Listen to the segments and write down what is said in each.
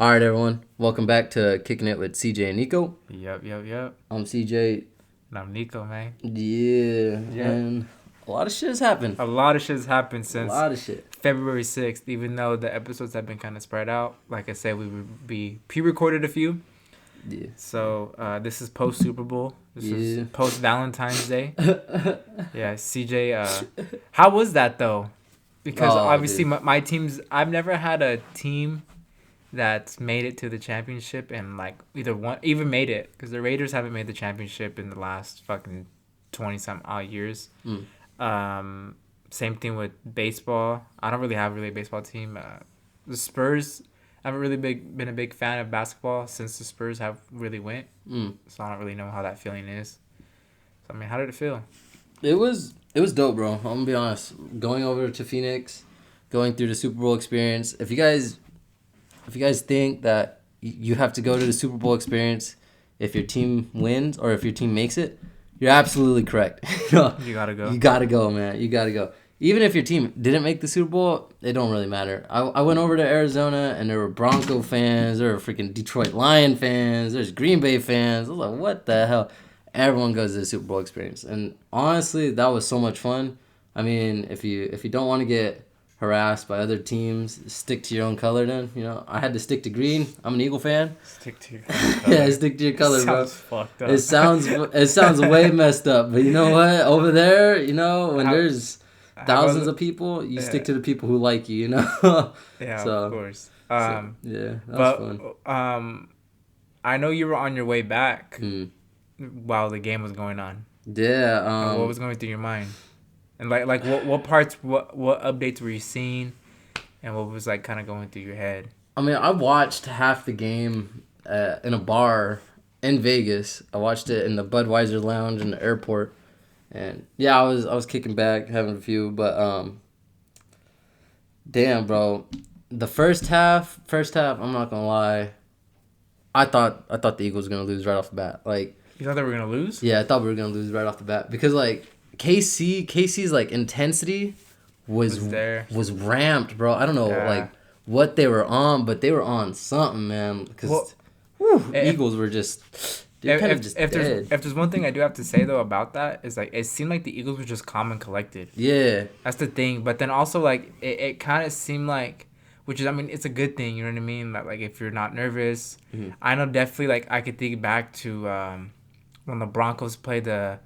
All right, everyone. Welcome back to Kicking It with Cj and Nico. Yep. I'm Cj. And I'm Nico, man. Yeah, Yep. and a lot of shit has happened. A lot of shit's happened A since lot of shit. February 6th, even though the episodes have been kind of spread out. Like I said, we would be pre-recorded a few. Yeah. So this is post-Super Bowl. This is post-Valentine's Day. Yeah, CJ, how was that, though? Because obviously my team's... I've never had a team that's made it to the championship and like even made it, because the Raiders haven't made the championship in the last fucking 20 some odd years. Same thing with baseball. I don't really have a baseball team. The Spurs, I haven't really been a big fan of basketball since the Spurs have really went. So I don't really know how that feeling is. So I mean, how did it feel? It was dope, bro. I'm gonna be honest. Going over to Phoenix, going through the Super Bowl experience. If you guys think that you have to go to the Super Bowl experience if your team wins or if your team makes it, you're absolutely correct. You gotta go. You gotta go, man. You gotta go. Even if your team didn't make the Super Bowl, it don't really matter. I went over to Arizona and there were Bronco fans, there were freaking Detroit Lion fans, there's Green Bay fans. I was like, what the hell? Everyone goes to the Super Bowl experience, and honestly, that was so much fun. I mean, if you don't want to get harassed by other teams, stick to your own color. Then I had to stick to green. I'm an Eagle fan. Stick to your color. Yeah, stick to your color, bro. Fucked up. It sounds way messed up, but you know what? Over there, when there's thousands of people, you stick to the people who like you. Yeah, so, of course. Yeah, that was fun. I know you were on your way back while the game was going on. Yeah. What was going through your mind? And like what parts, what updates were you seeing, and what was like kind of going through your head? I mean, I watched half the game in a bar in Vegas. I watched it in the Budweiser Lounge in the airport, and yeah, I was kicking back, having a few. But damn, bro, the first half, I'm not gonna lie, I thought the Eagles were gonna lose right off the bat. Like, you thought they were gonna lose? Yeah, I thought we were gonna lose right off the bat because like. KC's like intensity was ramped, bro. I don't know like what they were on, but they were on something, man. Because Eagles were just dead. If there's one thing I do have to say though about that is like it seemed like the Eagles were just calm and collected. Yeah, that's the thing. But then also like it kind of seemed like, which is, I mean, it's a good thing. You know what I mean? Like if you're not nervous, I know definitely like I could think back to when the Broncos played the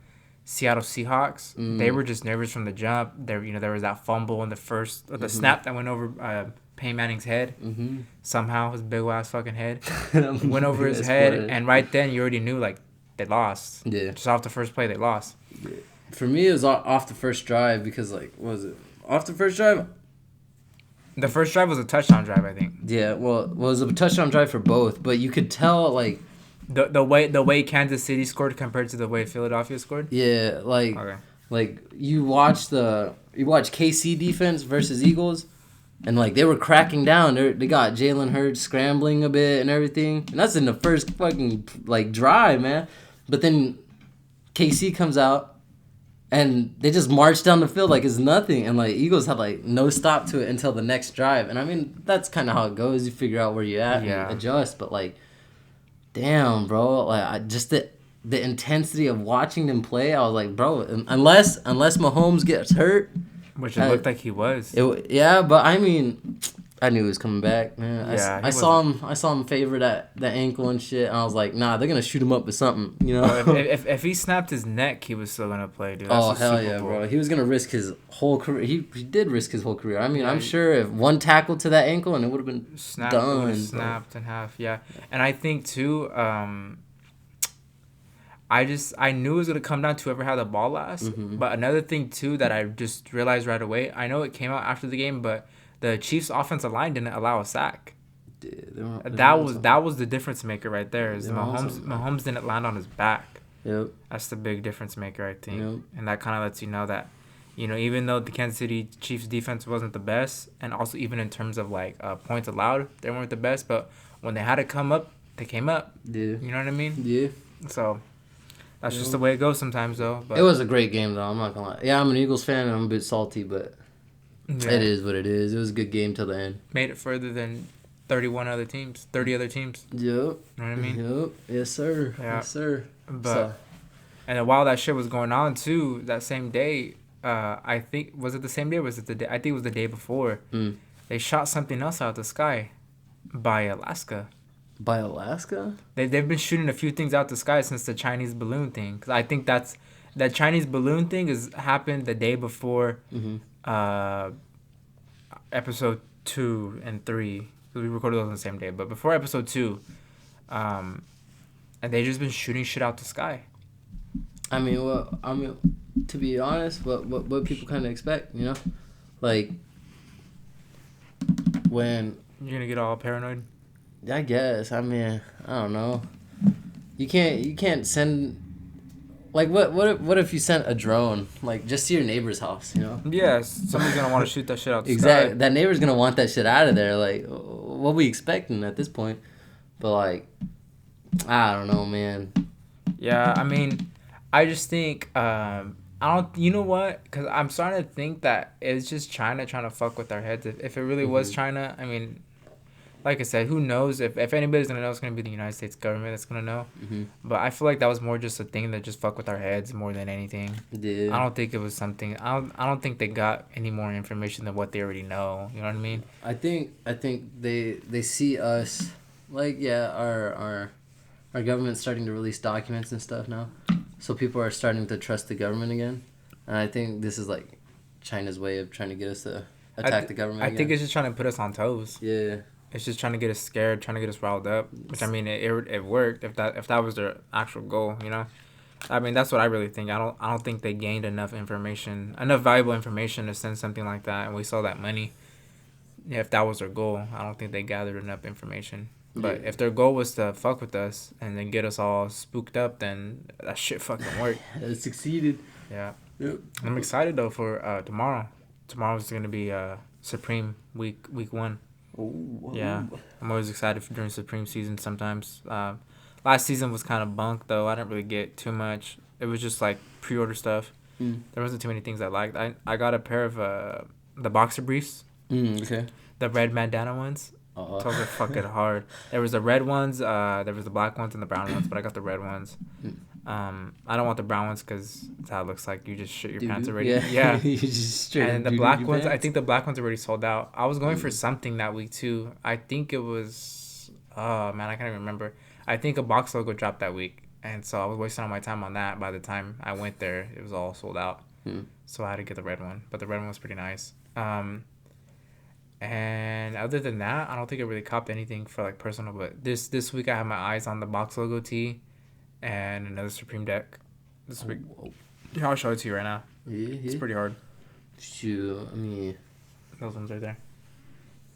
Seattle Seahawks. They were just nervous from the jump. There was that fumble in the first, the snap that went over Peyton Manning's head. Somehow his big ass fucking head went over his head, and right then you already knew like they lost. Yeah, just off the first play they lost. For me, it was off the first drive because like what was it off the first drive? The first drive was a touchdown drive, I think. Yeah, well, it was a touchdown drive for both, but you could tell like. The way Kansas City scored compared to the way Philadelphia scored? Yeah, like you watch KC defense versus Eagles, and like they were cracking down. They got Jalen Hurts scrambling a bit and everything, and that's in the first fucking like drive, man. But then KC comes out, and they just march down the field like it's nothing, and like Eagles had like no stop to it until the next drive. And I mean that's kind of how it goes. You figure out where you're at and adjust, but like. Damn, bro! Like just the intensity of watching them play, I was like, bro, unless Mahomes gets hurt, which it looked like he was. But I mean, I knew he was coming back, man. I saw him favor that ankle and shit, and I was like, nah, they're gonna shoot him up with something, if he snapped his neck, he was still gonna play, dude. That's hell yeah, bro! He was gonna risk his whole career. He did risk his whole career. I mean, I'm sure if one tackle to that ankle and it would have been done, snapped in half. Yeah, and I think too. I knew it was gonna come down to whoever had the ball last. But another thing too that I just realized right away. I know it came out after the game, but the Chiefs' offensive line didn't allow a sack. That was the difference maker right there. Is Mahomes didn't land on his back. Yep. That's the big difference maker, I think. Yep. And that kind of lets you know that, even though the Kansas City Chiefs defense wasn't the best, and also even in terms of like points allowed, they weren't the best. But when they had to come up, they came up. Yeah. You know what I mean? Yeah. So that's just the way it goes sometimes, though. But it was a great game, though. I'm not gonna lie. Yeah, I'm an Eagles fan, and I'm a bit salty, but it is what it is. It was a good game till the end. Made it further than 30 other teams. Yep. You know what I mean? Yep. Yes, sir. Yeah. Yes, sir. But and while that shit was going on too, that same day, I think was it the same day? Or was it the day? I think it was the day before. They shot something else out of the sky by Alaska. By Alaska? They've been shooting a few things out the sky since the Chinese balloon thing. Cause I think that Chinese balloon thing happened the day before episode 2 and 3. We recorded those on the same day, but before episode 2, and they just been shooting shit out the sky. I mean, to be honest, what people kind of expect, you know, like when you're gonna get all paranoid. I guess. I mean, I don't know. You can't send. Like what if you sent a drone like just to your neighbor's house, you know? Yeah, somebody's gonna want to shoot that shit out the exactly. sky. That neighbor's gonna want that shit out of there. Like, what we expecting at this point? But like, I don't know, man. Yeah, I mean, I just think I don't. You know what? Because I'm starting to think that it's just China trying to fuck with our heads. If it really was China, I mean, like I said, who knows? If anybody's gonna know, it's gonna be the United States government that's gonna know. But I feel like that was more just a thing that just fuck with our heads more than anything. Yeah. I don't think it was something. I don't think they got any more information than what they already know. You know what I mean? I think they see us like our government's starting to release documents and stuff now, so people are starting to trust the government again, and I think this is like China's way of trying to get us to attack the government. I think it's just trying to put us on toes. Yeah. It's just trying to get us scared, trying to get us riled up. Which I mean, it worked. If that was their actual goal, you know. I mean, that's what I really think. I don't think they gained enough valuable information to send something like that, and we saw that money. Yeah, if that was their goal, I don't think they gathered enough information. But if their goal was to fuck with us and then get us all spooked up, then that shit fucking worked. It succeeded. Yeah. Yep. I'm excited though for tomorrow. Tomorrow's gonna be Supreme week 1. Ooh, yeah, I'm always excited during Supreme season sometimes. Last season was kind of bunk, though. I didn't really get too much. It was just, like, pre-order stuff. There wasn't too many things I liked. I got a pair of the boxer briefs. Okay. The red bandana ones. Those are fucking hard. There was the red ones, there was the black ones and the brown ones, but I got the red ones. I don't want the brown ones because that's how it looks like. You just shit your pants already. Yeah. You just straight and the black ones, I think the black ones already sold out. I was going for something that week too. I think it was, oh man, I can't even remember. I think a box logo dropped that week. And so I was wasting all my time on that. By the time I went there, it was all sold out. So I had to get the red one. But the red one was pretty nice. And other than that, I don't think I really copped anything for like personal. But this week I have my eyes on the box logo tee and another Supreme deck this week. Yeah, I'll show it to you right now. It's pretty hard. Shoot, I mean, those ones right there.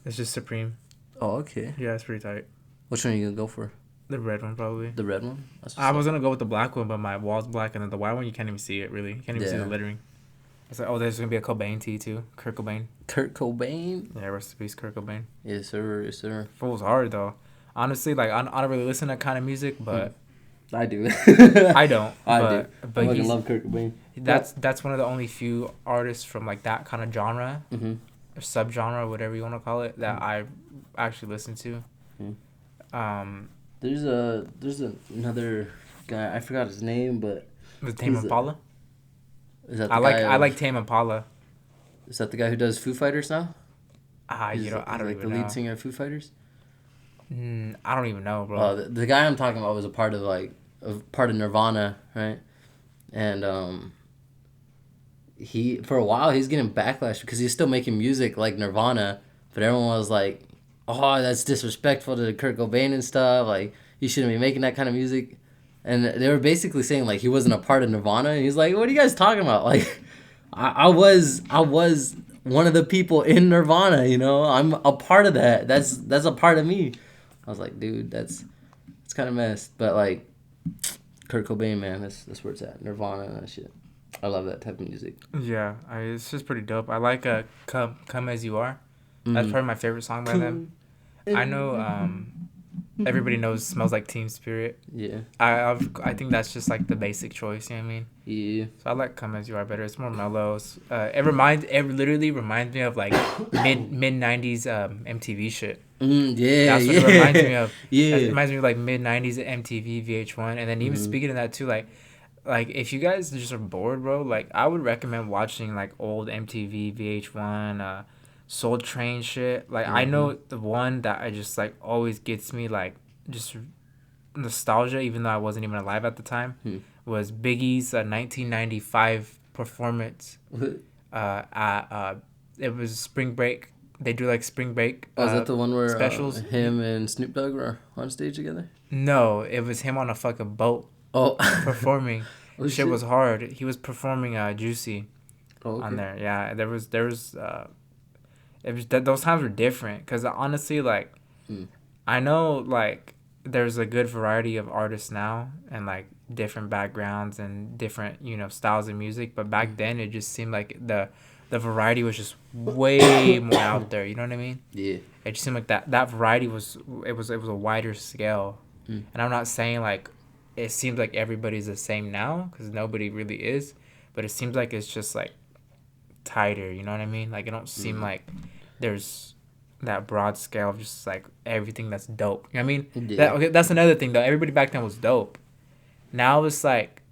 It's just Supreme. Oh, okay. Yeah, it's pretty tight. Which one are you gonna go for? The red one, probably. The red one? I was gonna go with the black one, but my wall's black, and then the white one, you can't even see it, really. You can't even see the lettering. It's like, oh, there's gonna be a Cobain tee, too. Kurt Cobain. Kurt Cobain? Yeah, rest in peace, Kurt Cobain. Yes, sir. Yes, sir. Fool's hard, though. Honestly, like, I don't really listen to that kind of music, but... I do. I don't. I do. But I fucking love Kurt Cobain. That's one of the only few artists from, like, that kind of genre, or subgenre, whatever you want to call it, that I actually listen to. There's another guy, I forgot his name, but... Was it Tame Impala? Is that I like Tame Impala. Is that the guy who does Foo Fighters now? I don't even know. The lead singer of Foo Fighters? I don't even know, bro. The guy I'm talking about was a part of Nirvana, right? And he for a while he's getting backlash because he's still making music like Nirvana, but everyone was like, "Oh, that's disrespectful to Kurt Cobain and stuff. Like, you shouldn't be making that kind of music." And they were basically saying like he wasn't a part of Nirvana, and he's like, "What are you guys talking about? Like, I was one of the people in Nirvana, you know. I'm a part of that. That's a part of me." I was like, dude, it's kind of messed. But, like, Kurt Cobain, man, that's where it's at. Nirvana and that shit. I love that type of music. Yeah, it's just pretty dope. I like Come As You Are. That's probably my favorite song by them. I know everybody knows Smells Like Teen Spirit. Yeah. I think that's just like the basic choice. You know what I mean? Yeah. So I like Come As You Are better. It's more mellow. It literally reminds me of like mid '90s MTV shit. Yeah. That's what it reminds me of. Yeah. It reminds me of like mid '90s MTV VH1, and then even speaking of that too, like if you guys just are bored, bro, like I would recommend watching like old MTV VH1 Soul Train shit. Like I know the one that I just like always gets me like just nostalgia, even though I wasn't even alive at the time, was Biggie's 1995 performance at it was spring break. They do like spring break. Oh, is that the one where specials? Him and Snoop Dogg were on stage together? No, it was him on a fucking boat. Oh, performing. Oh, shit was hard. He was performing Juicy on there. Yeah, there was it was those times were different because honestly, like I know like there's a good variety of artists now and like different backgrounds and different styles of music, but back then it just seemed like the variety was just way more out there. You know what I mean? Yeah. It just seemed like that variety was a wider scale, and I'm not saying like it seems like everybody's the same now because nobody really is, but it seems like it's just like tighter. You know what I mean? Like it don't seem like there's that broad scale of just like everything that's dope. You know what I mean? Yeah. That's another thing though. Everybody back then was dope. Now it's like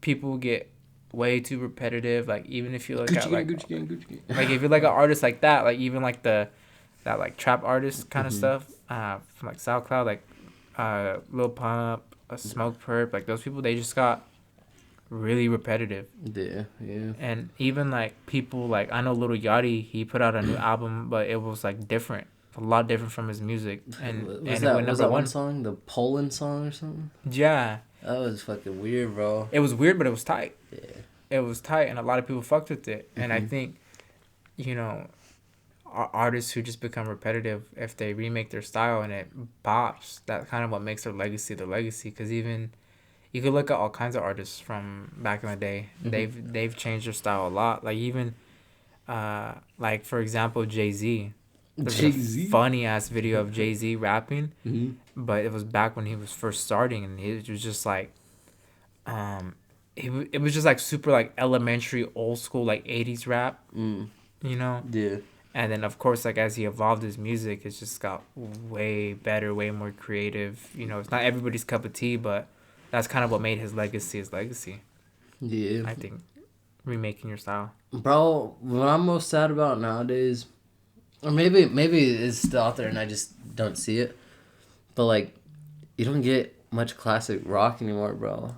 people get way too repetitive. Like even if you look at like like if you're like an artist like that, like even like that like trap artist kind of stuff from like SoundCloud, like Lil Pump, Smoke Perp, like those people, they just got really repetitive. Yeah. And even like people like I know Lil Yachty, he put out a new album, but it was like different, a lot different from his music. And was that one song, the Poland song or something? Yeah. That was fucking weird, bro. It was weird, but it was tight. Yeah. It was tight, and a lot of people fucked with it. And I think, artists who just become repetitive, if they remake their style and it pops, that's kind of what makes their legacy the legacy. Because even you could look at all kinds of artists from back in the day. They've changed their style a lot. Like even, like for example, Jay-Z. There's a funny ass video of Jay-Z rapping, but it was back when he was first starting, and it was just like, it was just like super like elementary old school like 80s rap, Yeah. And then of course like as he evolved his music, it's just got way better, way more creative. It's not everybody's cup of tea, but that's kind of what made his legacy his legacy. Yeah. I think remaking your style, bro. What I'm most sad about nowadays, or maybe it's still out there and I just don't see it, but like you don't get much classic rock anymore, bro.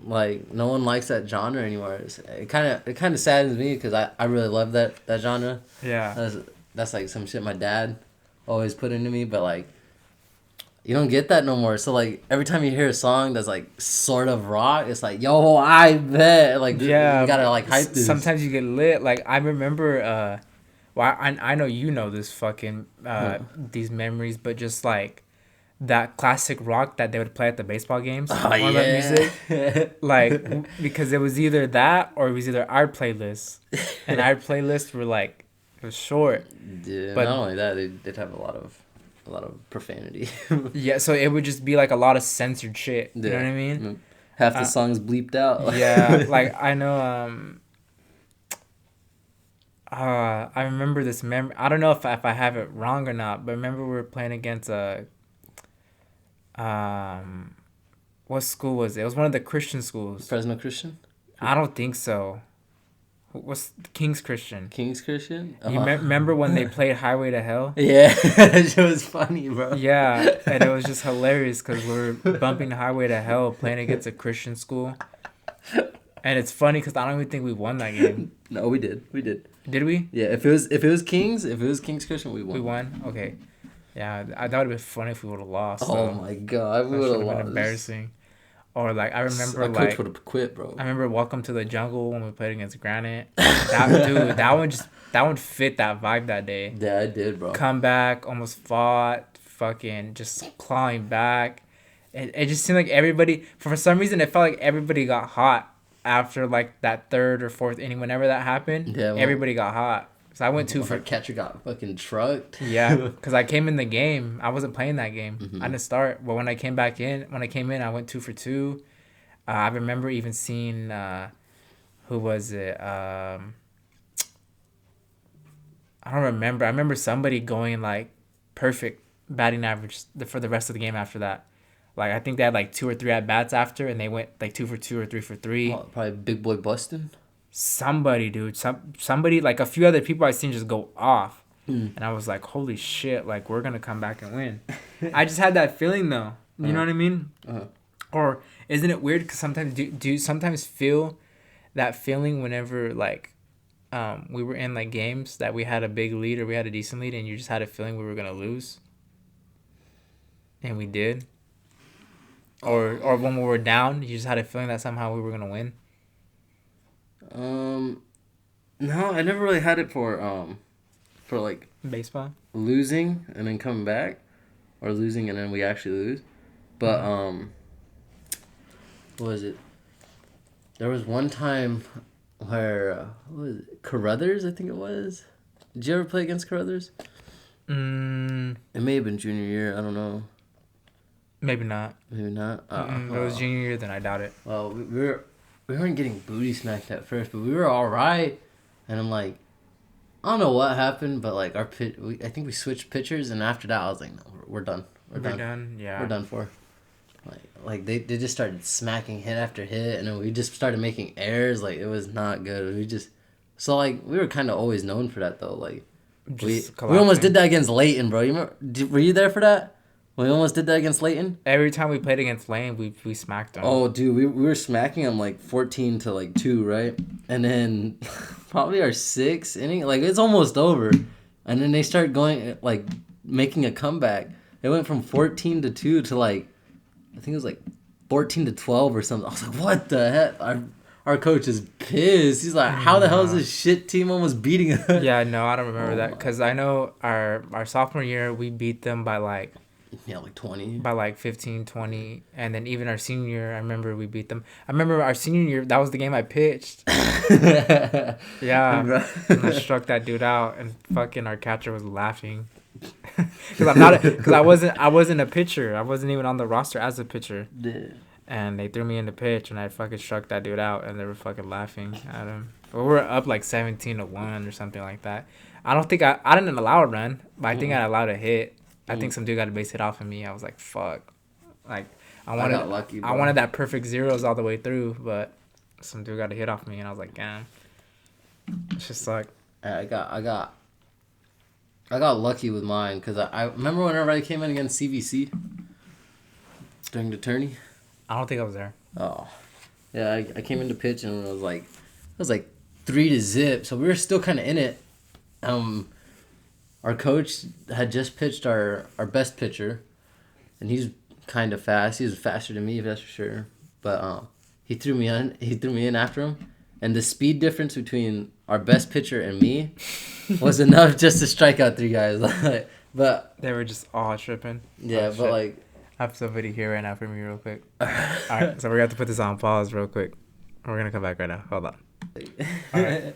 Like no one likes that genre anymore. It kind of saddens me because I really love that genre. Yeah. That's like some shit my dad always put into me, but like you don't get that no more. So like every time you hear a song that's like sort of rock, it's like, yo, I bet like you gotta like hype this. Sometimes you get lit. Like I remember I know you know this fucking these memories, but just like that classic rock that they would play at the baseball games. That music. Like because it was either that or it was either our playlist. And our playlists were like, it was short. Yeah, but not only that, they'd have a lot of profanity. Yeah, so it would just be like a lot of censored shit. You know what I mean? Half the songs bleeped out. Yeah, like I know I remember this memory. I don't know if I have it wrong or not, but remember we were playing against what school was it? It was one of the Christian schools. Fresno Christian? I don't think so. What's King's Christian? King's Christian? You remember when they played Highway to Hell? Yeah, it was funny, bro. Yeah, and it was just hilarious because we were bumping Highway to Hell playing against a Christian school. And it's funny because I don't even think we won that game. No, we did. Did we? Yeah, if it was King's Christian, we won. We won? Okay. Yeah, that would have been funny if we would have lost. Oh my god, we would have lost. Been embarrassing. Or like I remember, our coach would have quit, bro. I remember Welcome to the Jungle when we played against Granite. That one fit that vibe that day. Yeah, it did, bro. Come back, almost fought, fucking just clawing back. It just seemed like everybody, for some reason, it felt like everybody got hot after like that third or fourth inning. Whenever that happened, everybody got hot. So I went 2 for. Our catcher got fucking trucked. Yeah, because I came in the game. I wasn't playing that game. Mm-hmm. I didn't start. But when I came in, I went 2 for 2. I remember even seeing who was it? I don't remember. I remember somebody going like perfect batting average for the rest of the game after that. Like I think they had like 2 or 3 at bats after, and they went like 2 for 2 or 3 for 3. Oh, probably Big Boy Bustin'. Somebody, dude, somebody like a few other people I seen just go off, and I was like, holy shit, like we're gonna come back and win. I just had that feeling though. You know what I mean? Or isn't it weird? Because sometimes do you sometimes feel that feeling whenever like we were in like games that we had a big lead or we had a decent lead, and you just had a feeling we were gonna lose, and we did. Or when we were down, you just had a feeling that somehow we were gonna win. No, I never really had it for like Baseball. losing and then coming back, or losing and then we actually lose. But what was it? There was one time where what was it? Carruthers, I think it was. Did you ever play against Carruthers? It may have been junior year. I don't know. Maybe not. Maybe not. If it was junior year, then I doubt it. Well, we weren't getting booty smacked at first, but we were all right. And I'm like, I don't know what happened, but like I think we switched pitchers, and after that I was like, no, we're done. We're done. Yeah. We're done for. Like they just started smacking hit after hit, and then we just started making errors. Like it was not good. We were kind of always known for that though. Like we almost did that against Layton, bro. You remember? Were you there for that? We almost did that against Layton. Every time we played against Lane, we smacked them. Oh, dude, we were smacking them like 14 to like 2, right? And then probably our 6th inning, like it's almost over, and then they start going like making a comeback. It went from 14 to 2 to like I think it was like 14 to 12 or something. I was like, what the heck? Our coach is pissed. He's like, how the hell is this shit team almost beating us? Yeah, no, I don't remember that because I know our sophomore year we beat them by like. Yeah, like 20. By like 15, 20. And then even our senior year, I remember we beat them. I remember our senior year, that was the game I pitched. Yeah. And I struck that dude out, and fucking our catcher was laughing. Because I wasn't a pitcher. I wasn't even on the roster as a pitcher. Yeah. And they threw me in the pitch, and I fucking struck that dude out, and they were fucking laughing at him. But we were up like 17-1 or something like that. I don't think I didn't allow a run, but I think I allowed a hit. I think some dude got a base hit off of me. I was like, fuck. Like, I got lucky, bro. I wanted that perfect zeros all the way through, but some dude got a hit off me, and I was like, damn. It's just like... I got lucky with mine, because I remember whenever I came in against CVC during the tourney. I don't think I was there. Oh. Yeah, I came into pitch, and it was like 3-0, so we were still kind of in it. Our coach had just pitched our best pitcher, and he's kind of fast. He was faster than me, that's for sure. But he threw me in after him, and the speed difference between our best pitcher and me was enough just to strike out 3 guys. But they were just all tripping. Yeah, but shit. Like I have somebody here right now for me real quick. All right, so we're gonna have to put this on pause real quick. We're gonna come back right now. Hold on. All right.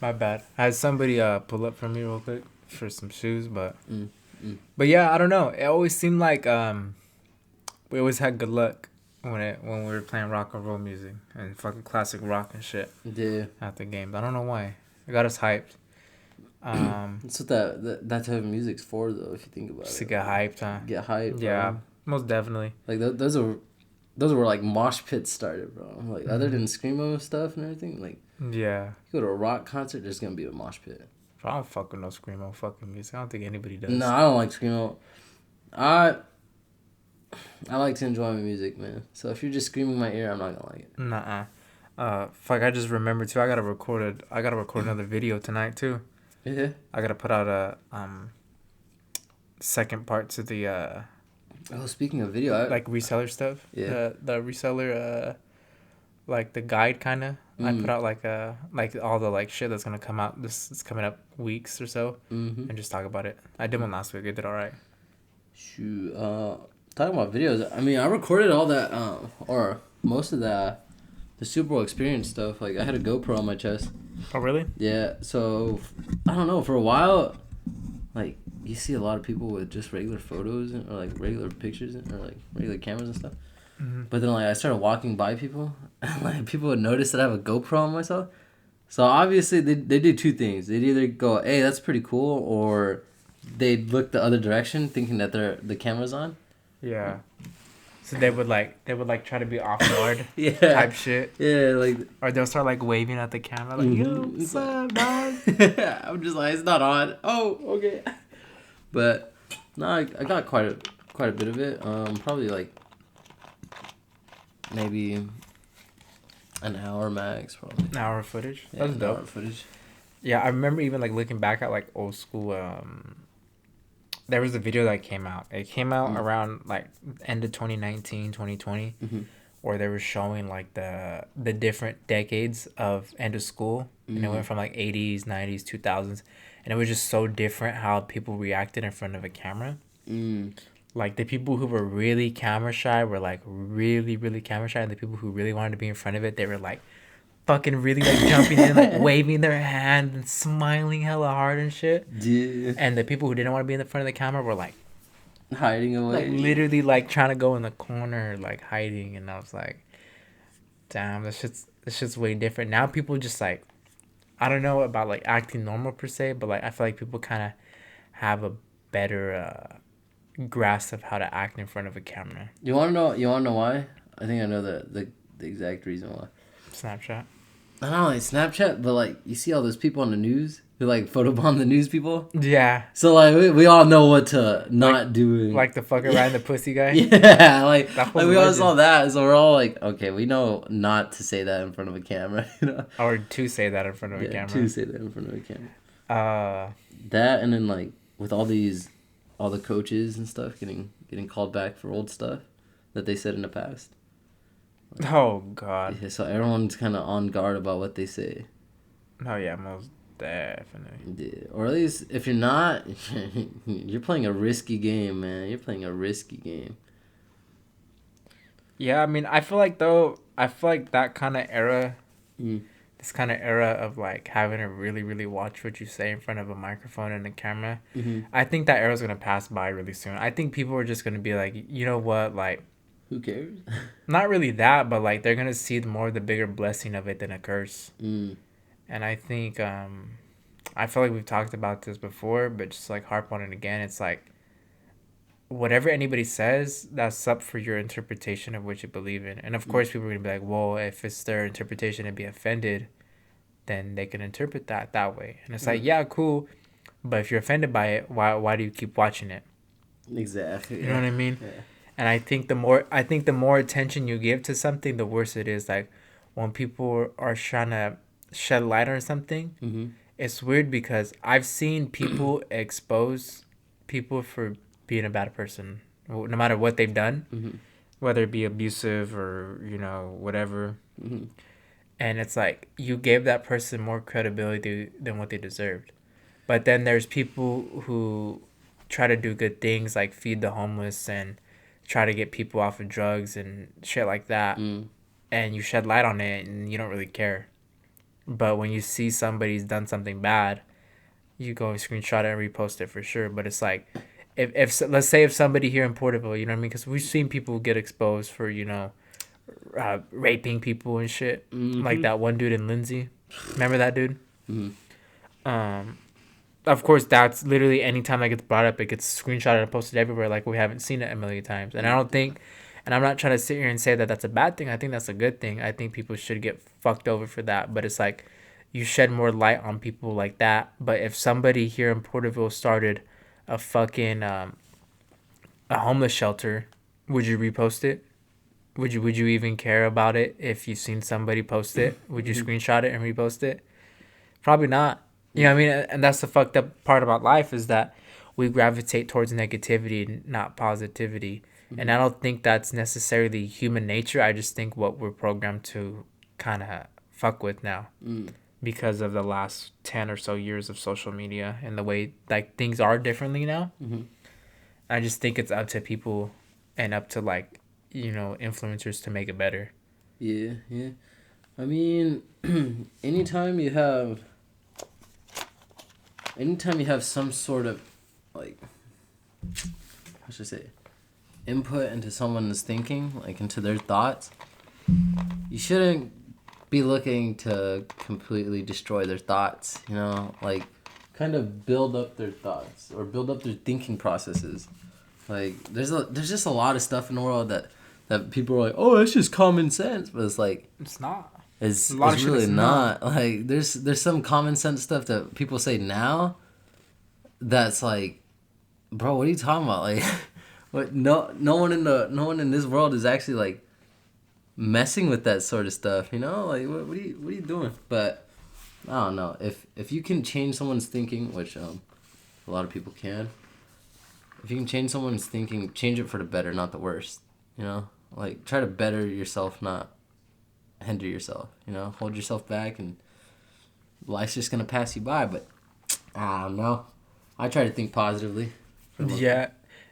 My bad. I had somebody pull up for me real quick for some shoes, but yeah, I don't know. It always seemed like we always had good luck when we were playing rock and roll music and fucking classic rock and shit. Yeah. At the games, I don't know why. It got us hyped. That's what that type of music's for, though. If you think about it. To get hyped, huh? Get hyped. Yeah, bro. Most definitely. Like those were like mosh pits started, bro. Like other than screamo stuff and everything, like yeah. You go to a rock concert, there's gonna be a mosh pit. I don't fuck with no screamo fucking music. I don't think anybody does. No, I don't like screamo. I like to enjoy my music, man. So if you're just screaming in my ear, I'm not gonna like it. Nuh-uh. Fuck, I just remembered too. I gotta record another video tonight too. Yeah. I gotta put out a second part to the Oh, speaking of video, like reseller stuff. Yeah. The reseller like the guide kind of. I put out like all the like shit that's gonna come out. This is coming up weeks or so, and just talk about it. I did one last week. I did all right. Shoot. Talking about videos. I mean, I recorded all that, or most of that the Super Bowl experience stuff. Like I had a GoPro on my chest. Oh really? Yeah. So I don't know. For a while, like you see a lot of people with just regular photos or like regular pictures or like regular cameras and stuff. Mm-hmm. But then like I started walking by people, and like people would notice that I have a GoPro on myself. So obviously they do two things. They'd either go, "Hey, that's pretty cool," or they'd look the other direction, thinking that the camera's on. Yeah. So they would try to be off guard, yeah. Type shit. Yeah, like. Or they'll start like waving at the camera, like, "Yo, what's up, dog?" I'm just like, it's not on. Oh, okay. But no, I got quite a bit of it. Probably like maybe an hour max, probably. An hour of footage. Yeah, That's dope. Hour of footage. Yeah, I remember even like looking back at like old school. There was a video that came out. It came out around like end of 2019, 2020, where they were showing like the different decades of end of school, and it went from like 80s, 90s, 2000s, and it was just so different how people reacted in front of a camera. Like the people who were really camera shy were like really, really camera shy, and the people who really wanted to be in front of it, they were like fucking really like jumping in, like waving their hand and smiling hella hard and shit. Yeah. And the people who didn't want to be in the front of the camera were like hiding away. Like literally like trying to go in the corner, like hiding. And I was like, damn, this shit's way different. Now people just like, I don't know about like acting normal per se, but like I feel like people kind of have a better grasp of how to act in front of a camera. You wanna know why? I think I know the exact reason why. Snapchat. I don't know, like Snapchat, but like you see all those people on the news who like photobomb the news people. Yeah. So like we all know what to not do. Like the fuck around the pussy guy. Yeah, like we all legend. saw that, so we're all like, okay, we know not to say that in front of a camera, you know. Or to say that in front of a camera. To say that in front of a camera. Uh. That and then like with all the coaches and stuff getting called back for old stuff that they said in the past. Oh God. Yeah, so everyone's kind of on guard about what they say. Oh yeah, most definitely. Yeah, or at least if you're not, you're playing a risky game, man. You're playing a risky game. Yeah, I mean, I feel like that kind of era, this kind of era of like having to really, really watch what you say in front of a microphone and a camera, I think that era's gonna pass by really soon. I think people are just gonna be like, you know what, like. Who cares? Not really that, but like they're gonna see more of the bigger blessing of it than a curse. And I think I feel like we've talked about this before, but just like harp on it again. It's like whatever anybody says, that's up for your interpretation of what you believe in. And of course, people are gonna be like, well, if it's their interpretation and be offended, then they can interpret that way. And it's like, yeah, cool, but if you're offended by it, why do you keep watching it? Exactly. You know what I mean? Yeah. And I think the more attention you give to something, the worse it is. Like when people are trying to shed light on something, it's weird because I've seen people expose people for being a bad person, no matter what they've done, whether it be abusive or whatever. And it's like you gave that person more credibility than what they deserved. But then there's people who try to do good things, like feed the homeless and try to get people off of drugs and shit like that, and you shed light on it and you don't really care. But when you see somebody's done something bad, you go and screenshot it and repost it for sure. But it's like, if let's say if somebody here in Porterville, you know what I mean? Because we've seen people get exposed for, raping people and shit. Like that one dude in Lindsay. Remember that dude? Of course, that's literally anytime that gets brought up, it gets screenshotted and posted everywhere. Like we haven't seen it a million times. And I don't think, and I'm not trying to sit here and say that that's a bad thing. I think that's a good thing. I think people should get fucked over for that. But it's like you shed more light on people like that. But if somebody here in Porterville started a fucking a homeless shelter, would you repost it? Would you even care about it if you've seen somebody post it? Would you screenshot it and repost it? Probably not. You know what I mean? And that's the fucked up part about life is that we gravitate towards negativity, not positivity. And I don't think that's necessarily human nature. I just think what we're programmed to kind of fuck with now because of the last 10 or so years of social media and the way like things are differently now. I just think it's up to people and up to like, influencers to make it better. Yeah. I mean, anytime you have some sort of, like, how should I say, input into someone's thinking, like into their thoughts, you shouldn't be looking to completely destroy their thoughts, you know, like kind of build up their thoughts or build up their thinking processes. Like there's just a lot of stuff in the world that people are like, oh, that's just common sense, but it's like it's not. It's really not. Like there's some common sense stuff that people say now that's like, bro, what are you talking about? Like what no one in this world is actually like messing with that sort of stuff, you know? Like what are you doing? But I don't know. If you can change someone's thinking, which a lot of people can. If you can change someone's thinking, change it for the better, not the worse. You know? Like try to better yourself, not hinder yourself, you know, hold yourself back, and life's just gonna pass you by. But I don't know. I try to think positively. Yeah,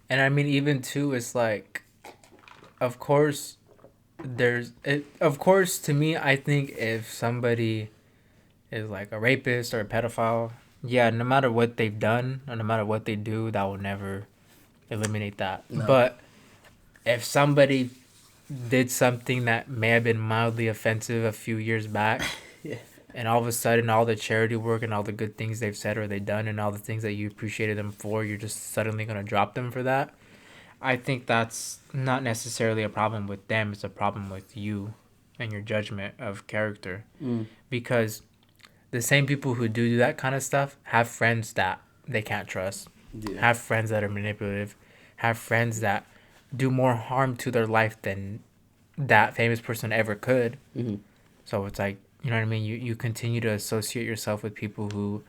and I mean, even too, it's like, of course, of course, to me, I think if somebody is like a rapist or a pedophile, yeah, no matter what they've done or no matter what they do, that will never eliminate that. No. But if somebody did something that may have been mildly offensive a few years back, yeah, and all of a sudden all the charity work and all the good things they've said or they've done and all the things that you appreciated them for, you're just suddenly going to drop them for that. I think that's not necessarily a problem with them. It's a problem with you and your judgment of character. Because the same people who do that kind of stuff have friends that they can't trust, have friends that are manipulative, have friends that do more harm to their life than that famous person ever could. Mm-hmm. So it's like, you know what I mean? You continue to associate yourself with people who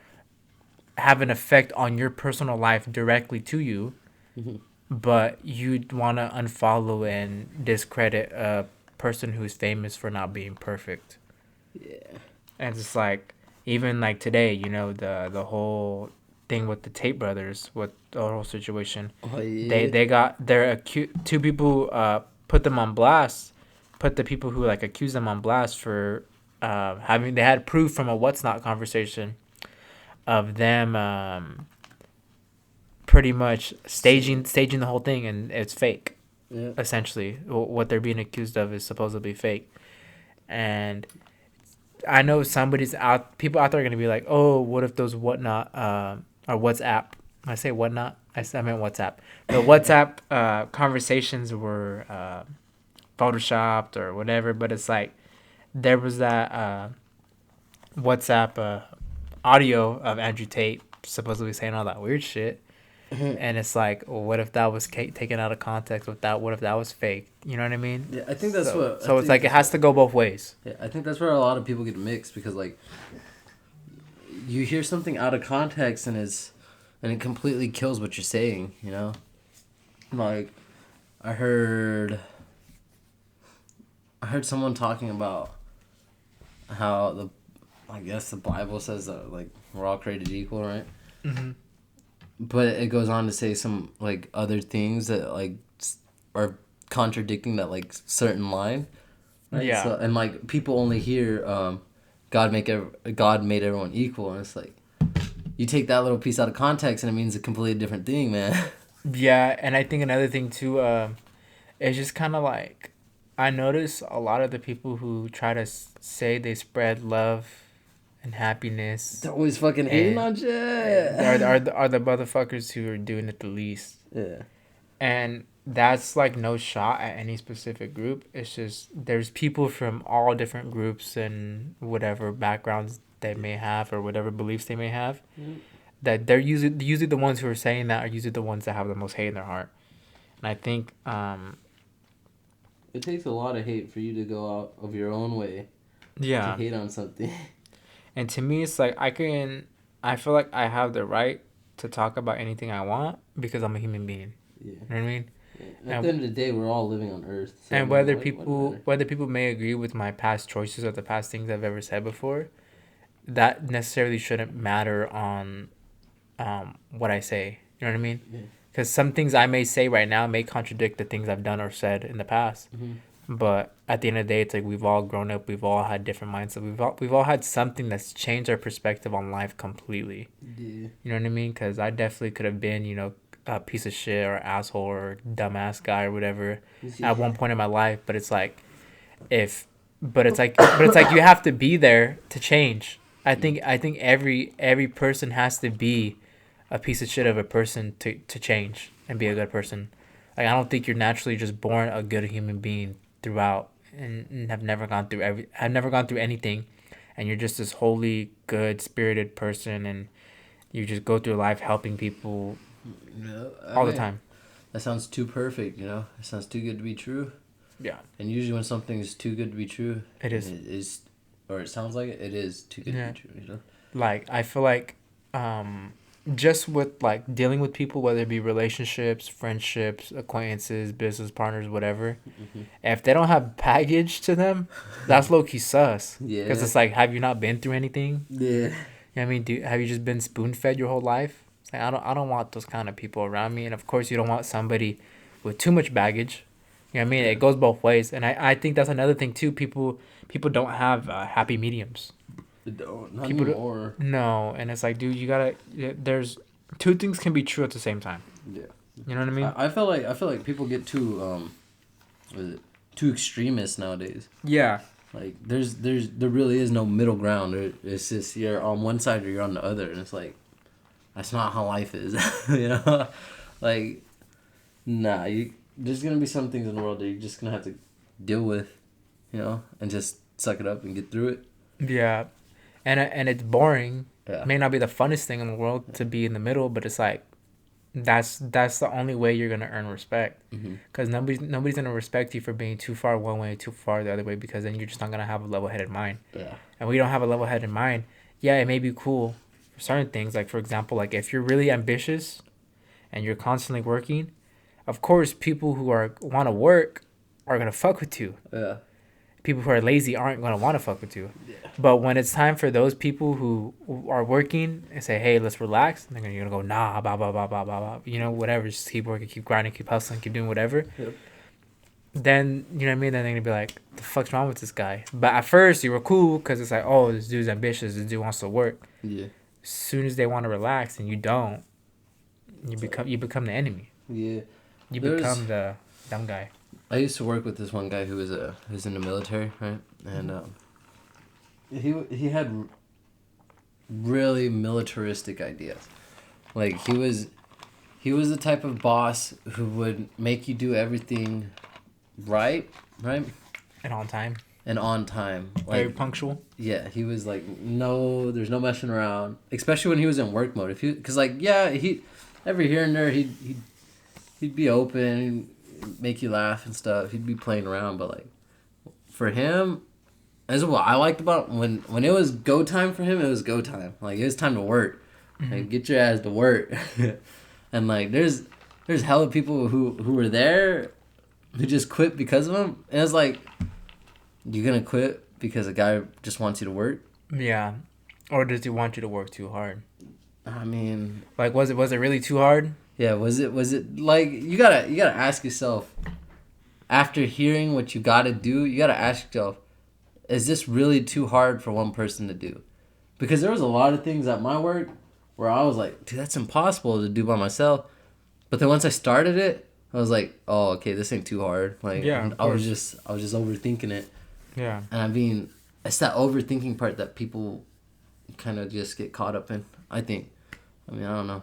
have an effect on your personal life directly to you, mm-hmm, but you'd want to unfollow and discredit a person who's famous for not being perfect. Yeah. And it's like, even like today, you know, the whole thing with the Tate brothers, with the whole situation. Oh, yeah. They got two people put them on blast, put the people who like accused them on blast for they had proof from a what's not conversation of them pretty much staging the whole thing, and it's fake. Yeah. Essentially, what they're being accused of is supposedly fake, and I know people out there are gonna be like, oh, what if those whatnot or WhatsApp? When I say whatnot, I meant WhatsApp. The WhatsApp conversations were photoshopped or whatever, but it's like there was that WhatsApp audio of Andrew Tate supposedly saying all that weird shit. And it's like, well, what if that was taken out of context? What if that was fake? You know what I mean? Yeah, I think that's what. So it's like it has to go both ways. Yeah, I think that's where a lot of people get mixed, because like you hear something out of context and it completely kills what you're saying. You know, like I heard someone talking about how I guess the Bible says that like we're all created equal, right? Mm-hmm. But it goes on to say some like other things that like are contradicting that like certain line. Right? Yeah. So, and like people only hear God made everyone equal, and it's like you take that little piece out of context and it means a completely different thing, man. Yeah, and I think another thing too, it's just kind of like I notice a lot of the people who try to say they spread love and happiness. They're always fucking hating on shit. Are the motherfuckers who are doing it the least. Yeah. And that's like no shot at any specific group. It's just there's people from all different groups and whatever backgrounds they may have or whatever beliefs they may have. Mm-hmm. That they're usually the ones who are saying that are usually the ones that have the most hate in their heart. And I think it takes a lot of hate for you to go out of your own way. Yeah. To hate on something. And to me, it's like I feel like I have the right to talk about anything I want because I'm a human being. Yeah. You know what I mean? Yeah. At the end of the day, we're all living on Earth. So and whether people may agree with my past choices or the past things I've ever said before, that necessarily shouldn't matter on what I say. You know what I mean? Because some things I may say right now may contradict the things I've done or said in the past. Mm-hmm. But at the end of the day, it's like we've all grown up. We've all had different mindsets. We've all had something that's changed our perspective on life completely. Yeah. You know what I mean? Because I definitely could have been, a piece of shit or asshole or dumbass guy or whatever at one point in my life. But it's like if, but it's like you have to be there to change. I think every person has to be a piece of shit of a person to change and be a good person. Like I don't think you're naturally just born a good human being throughout and have never gone through anything, and you're just this holy good spirited person and you just go through life helping people all the time. That sounds too perfect, It sounds too good to be true. Yeah. And usually when something is too good to be true, It is. It is, or it sounds like it is too good to be true, Like I feel like just with like dealing with people, whether it be relationships, friendships, acquaintances, business partners, whatever, if they don't have baggage to them, that's low key sus. Yeah. Because it's like, have you not been through anything? Yeah. You know what I mean? Have you just been spoon fed your whole life? It's like I don't want those kind of people around me, and of course you don't want somebody with too much baggage. You know what I mean? It goes both ways, and I think that's another thing too. People don't have happy mediums. Not anymore. No, and it's like, dude, you gotta. There's two things can be true at the same time. Yeah. You know what I mean? I feel like people get too too extremist nowadays. Yeah. Like there really is no middle ground. It's just you're on one side or you're on the other, and it's like that's not how life is. Like nah, there's gonna be some things in the world that you're just gonna have to deal with, and just suck it up and get through it. Yeah. And it's boring. Yeah. It may not be the funnest thing in the world to be in the middle, but it's like that's the only way you're gonna earn respect. Because nobody's gonna respect you for being too far one way, too far the other way. Because then you're just not gonna have a level-headed mind. Yeah. And we don't have a level-headed mind. Yeah, it may be cool for certain things. Like for example, like if you're really ambitious and you're constantly working, of course people who want to work are gonna fuck with you. Yeah. People who are lazy aren't going to want to fuck with you. Yeah. But when it's time for those people who are working and say, hey, let's relax, and you're going to go, nah, blah, blah, blah, blah, blah, blah, whatever. Just keep working, keep grinding, keep hustling, keep doing whatever. Yep. Then, you know what I mean? Then they're going to be like, the fuck's wrong with this guy? But at first, you were cool because it's like, oh, this dude's ambitious. This dude wants to work. Yeah. As soon as they want to relax and you don't, you become the enemy. Yeah. You become the dumb guy. I used to work with this one guy who was in the military, right? And he had really militaristic ideas. Like he was the type of boss who would make you do everything right? And on time. Like, very punctual. Yeah, he was like, no, there's no messing around. Especially when he was in work mode. Because he every here and there he'd be open. Make you laugh and stuff. He'd be playing around, but like for him, as what I liked about when it was go time for him, it was go time. Like it was time to work. Like get your ass to work. And like there's hella people who were there who just quit because of him. And it's like, you gonna quit because a guy just wants you to work? Yeah. Or does he want you to work too hard? I mean, like was it really too hard? Yeah, was it like you gotta ask yourself, after hearing what you gotta do, you gotta ask yourself, is this really too hard for one person to do? Because there was a lot of things at my work where I was like, dude, that's impossible to do by myself. But then once I started it, I was like, oh, okay, this ain't too hard. Like yeah, I was just overthinking it. Yeah. And I mean, it's that overthinking part that people kind of just get caught up in, I think. I mean, I don't know.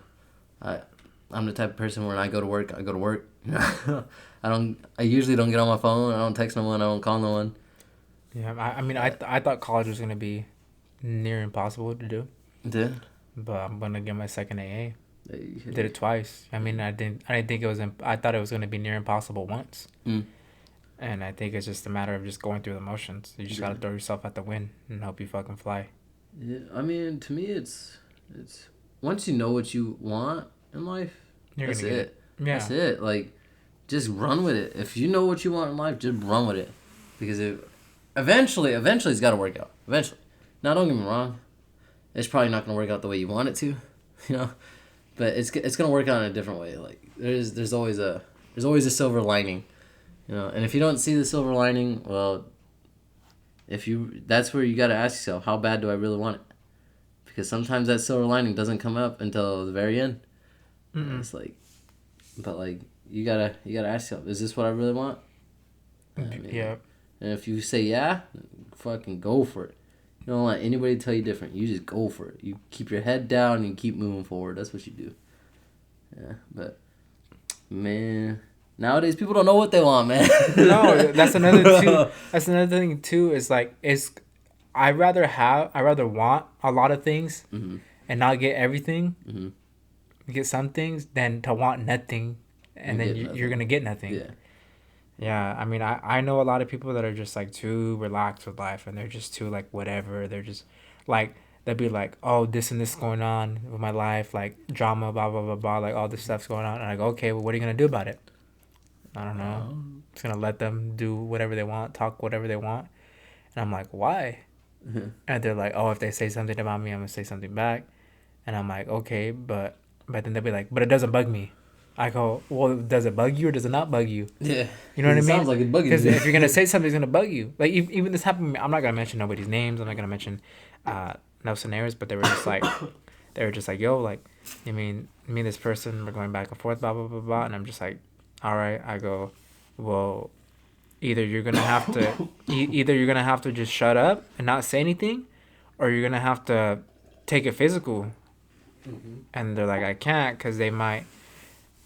I'm the type of person when I go to work. I usually don't get on my phone. I don't text no one. I don't call no one. Yeah, I mean, I thought college was gonna be near impossible to do. Yeah. But I'm gonna get my second AA. Did it twice. I mean, I didn't think it was. I thought it was gonna be near impossible once. And I think it's just a matter of just going through the motions. You just gotta throw yourself at the wind and hope you fucking fly. Yeah, I mean, to me, it's once you know what you want in life, that's it. Yeah. That's it. Like, just run with it. If you know what you want in life, just run with it. Because eventually it's got to work out. Eventually. Now, don't get me wrong. It's probably not going to work out the way you want it to, But it's going to work out in a different way. Like, there's always a silver lining. You know, and if you don't see the silver lining, well, that's where you got to ask yourself, how bad do I really want it? Because sometimes that silver lining doesn't come up until the very end. It's like, but like you gotta ask yourself, is this what I really want? I mean, yeah. And if you say yeah, fucking go for it. You don't let anybody tell you different. You just go for it. You keep your head down and you keep moving forward. That's what you do. Yeah, but man, nowadays people don't know what they want, man. No, that's another thing too. Is like I rather want a lot of things and not get everything, get some things, than to want nothing and then you're gonna get nothing. Yeah. Yeah, I mean, I know a lot of people that are just like too relaxed with life, and they're just too like whatever. They're just like, they'll be like, oh, this and this going on with my life, like drama, blah blah blah blah, like all this stuff's going on, and I go, okay, well, what are you gonna do about it? I don't know. Just gonna let them do whatever they want, talk whatever they want, and I'm like, why? And they're like, oh, if they say something about me, I'm gonna say something back, and I'm like, okay, but then they'll be like, but it doesn't bug me. I go, well, does it bug you or does it not bug you? Yeah. You know what I mean? Sounds like it's bugging you. Because if you're going to say something, it's going to bug you. Like, even this happened, I'm not going to mention nobody's names. I'm not going to mention no scenarios, but they were just like, yo, like, I mean, me and this person, we're going back and forth, blah, blah, blah, blah. And I'm just like, all right. I go, well, either you're going to have to just shut up and not say anything, or you're going to have to take it physical. And they're like, I can't, because they might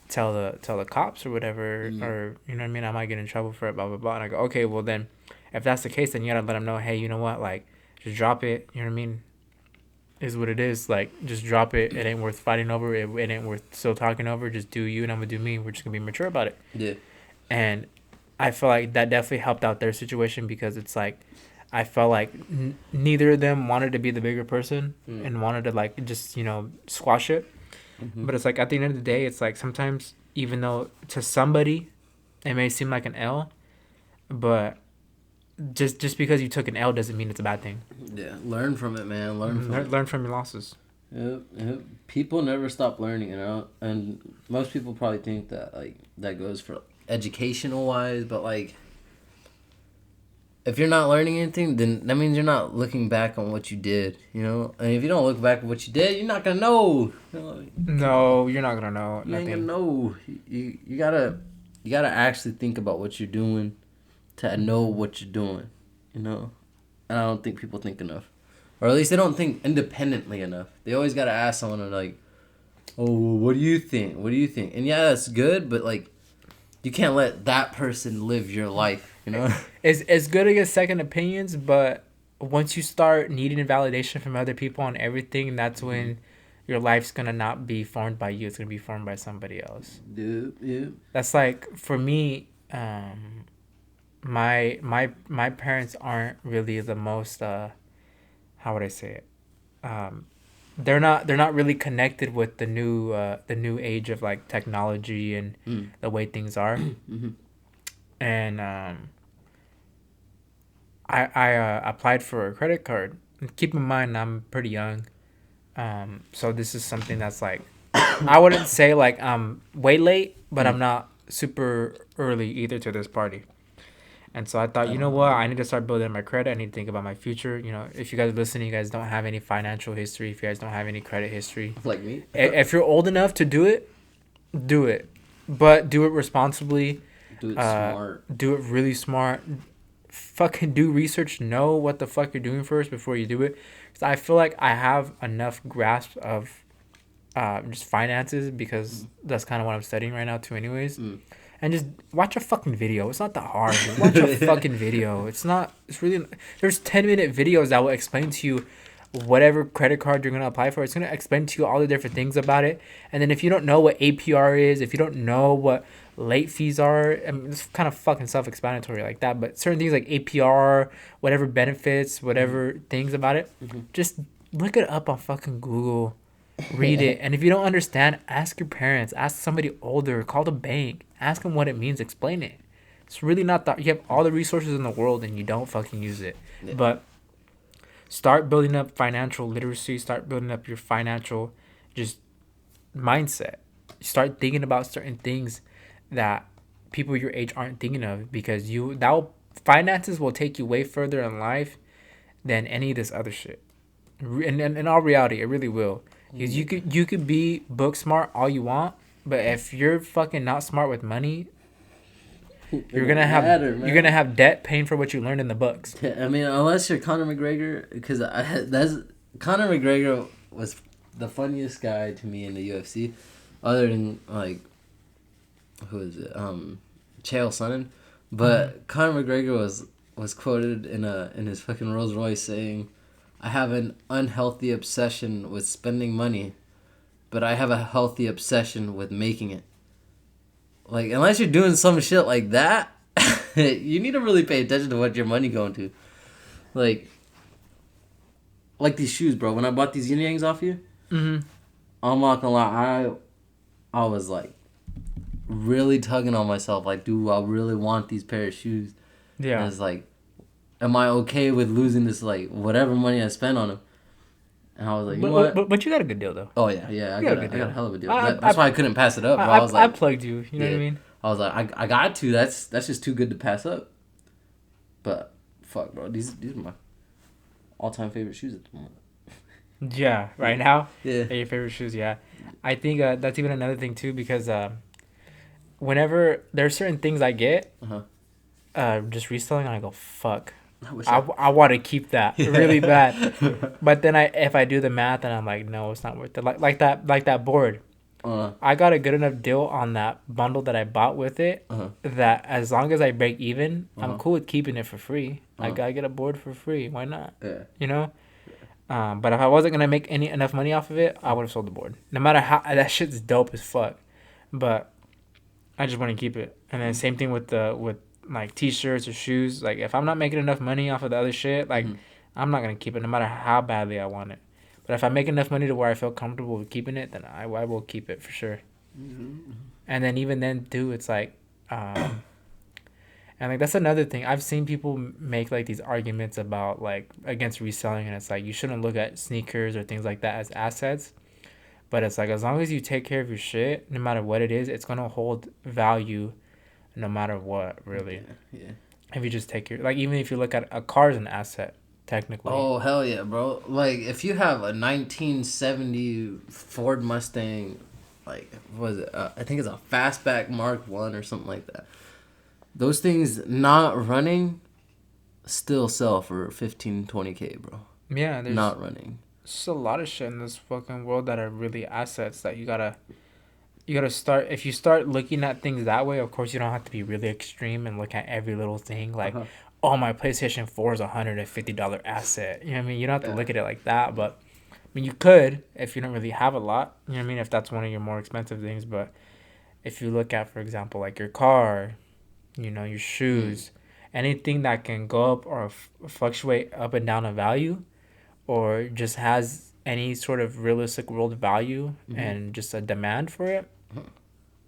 tell the cops or whatever, or you know what I mean, I might get in trouble for it, blah blah blah. And I go, okay, well then, if that's the case, then you gotta let them know, hey, you know what, like, just drop it. You know what I mean? Is what it is. Like, just drop it. It ain't worth fighting over. It ain't worth still talking over. Just do you, and I'm gonna do me. We're just gonna be mature about it. Yeah. And I feel like that definitely helped out their situation, because it's like, I felt like neither of them wanted to be the bigger person and wanted to like just, you know, squash it. But it's like, at the end of the day, it's like, sometimes, even though to somebody it may seem like an L, but just because you took an L doesn't mean it's a bad thing. Yeah, learn from it, man. Learn from your losses. Yep. People never stop learning, you know, and most people probably think that like that goes for educational wise, but like, if you're not learning anything, then that means you're not looking back on what you did, you know? And if you don't look back at what you did, you're not going to know. You know? No, you're not going to know. You ain't going to know. You gotta actually think about what you're doing to know what you're doing, you know? And I don't think people think enough. Or at least they don't think independently enough. They always got to ask someone like, oh, well, what do you think? What do you think? And yeah, that's good, but like, you can't let that person live your life, you know? It's good to get second opinions, but once you start needing validation from other people on everything, that's when your life's gonna not be formed by you. It's gonna be formed by somebody else. Yeah. That's like, for me, my parents aren't really the most how would I say it? They're not really connected with the new age of like technology and the way things are. And I applied for a credit card. Keep in mind, I'm pretty young, so this is something that's like, I wouldn't say like I'm way late, but I'm not super early either to this party. And so I thought, you know what, I need to start building my credit. I need to think about my future. You know, if you guys are listening, you guys don't have any financial history, if you guys don't have any credit history, like me, if you're old enough to do it, but do it responsibly. Do it smart. Do it really smart. Fucking do research. Know what the fuck you're doing first before you do it. Because I feel like I have enough grasp of just finances, because that's kind of what I'm studying right now too anyways. And just watch a fucking video. It's not that hard. Just watch a fucking video. It's really, there's 10-minute videos that will explain to you whatever credit card you're going to apply for. It's going to explain to you all the different things about it. And then if you don't know what APR is, if you don't know what late fees are, I mean, it's kind of fucking self-explanatory like that. But certain things like APR, whatever benefits, whatever things about it, just look it up on fucking Google. Read it. And if you don't understand, ask your parents, ask somebody older, call the bank, ask them what it means, explain it. It's really not that you have all the resources in the world and you don't fucking use it. Yeah. But start building up financial literacy, start building up your financial just mindset. Start thinking about certain things that people your age aren't thinking of, because finances will take you way further in life than any of this other shit. And in all reality, it really will. Because you could be book smart all you want, but if you're fucking not smart with money, you're gonna have debt paying for what you learned in the books. I mean, unless you're Conor McGregor, because Conor McGregor was the funniest guy to me in the UFC, other than like, who is it? Chael Sonnen. But Conor McGregor was quoted in his fucking Rolls Royce saying, "I have an unhealthy obsession with spending money, but I have a healthy obsession with making it." Like, unless you're doing some shit like that, you need to really pay attention to what your money going to. Like these shoes, bro. When I bought these yin yangs off you, I'm not gonna lie, I was like really tugging on myself. Like, dude, I really want these pair of shoes. Yeah. And it's like, am I okay with losing this, like, whatever money I spent on them? And I was like, you know what? But you got a good deal, though. Oh, yeah. I got a hell of a deal. That's why I couldn't pass it up, bro. I was like, I plugged you. You know what I mean? I was like, I got to. That's just too good to pass up. But, fuck, bro. These are my all-time favorite shoes at the moment. Yeah, right now? Yeah. Your favorite shoes, yeah. I think that's even another thing, too, because whenever there's certain things I get, just reselling, I go, fuck. I want to keep that really bad, but then if I do the math and I'm like, no, it's not worth it. Like that board, I got a good enough deal on that bundle that I bought with it, that as long as I break even, I'm cool with keeping it for free. I gotta get a board for free. Why not? Yeah. You know. But if I wasn't gonna make enough money off of it, I would have sold the board. No matter how, that shit's dope as fuck, but I just want to keep it. And then same thing with like t-shirts or shoes. Like, if I'm not making enough money off of the other shit, like, I'm not gonna keep it no matter how badly I want it. But if I make enough money to where I feel comfortable with keeping it, then I will keep it for sure. And then even then too, it's like and like that's another thing. I've seen people make like these arguments about like against reselling, and it's like you shouldn't look at sneakers or things like that as assets. But it's like, as long as you take care of your shit, no matter what it is, it's gonna hold value no matter what, really. Yeah. If you just take like, even if you look at a car as an asset, technically. Oh, hell yeah, bro. Like, if you have a 1970 Ford Mustang, like, what was it? I think it's a Fastback Mark 1 or something like that. Those things not running still sell for 15, 20K, bro. Yeah, there's not running. Just a lot of shit in this fucking world that are really assets that you gotta start. If you start looking at things that way, of course you don't have to be really extreme and look at every little thing like, oh, my PlayStation 4 is $150 asset. You know what I mean? You don't have to look at it like that, but I mean, you could if you don't really have a lot. You know what I mean? If that's one of your more expensive things, but if you look at, for example, like your car, you know, your shoes, anything that can go up or fluctuate up and down in value, or just has any sort of realistic world value and just a demand for it,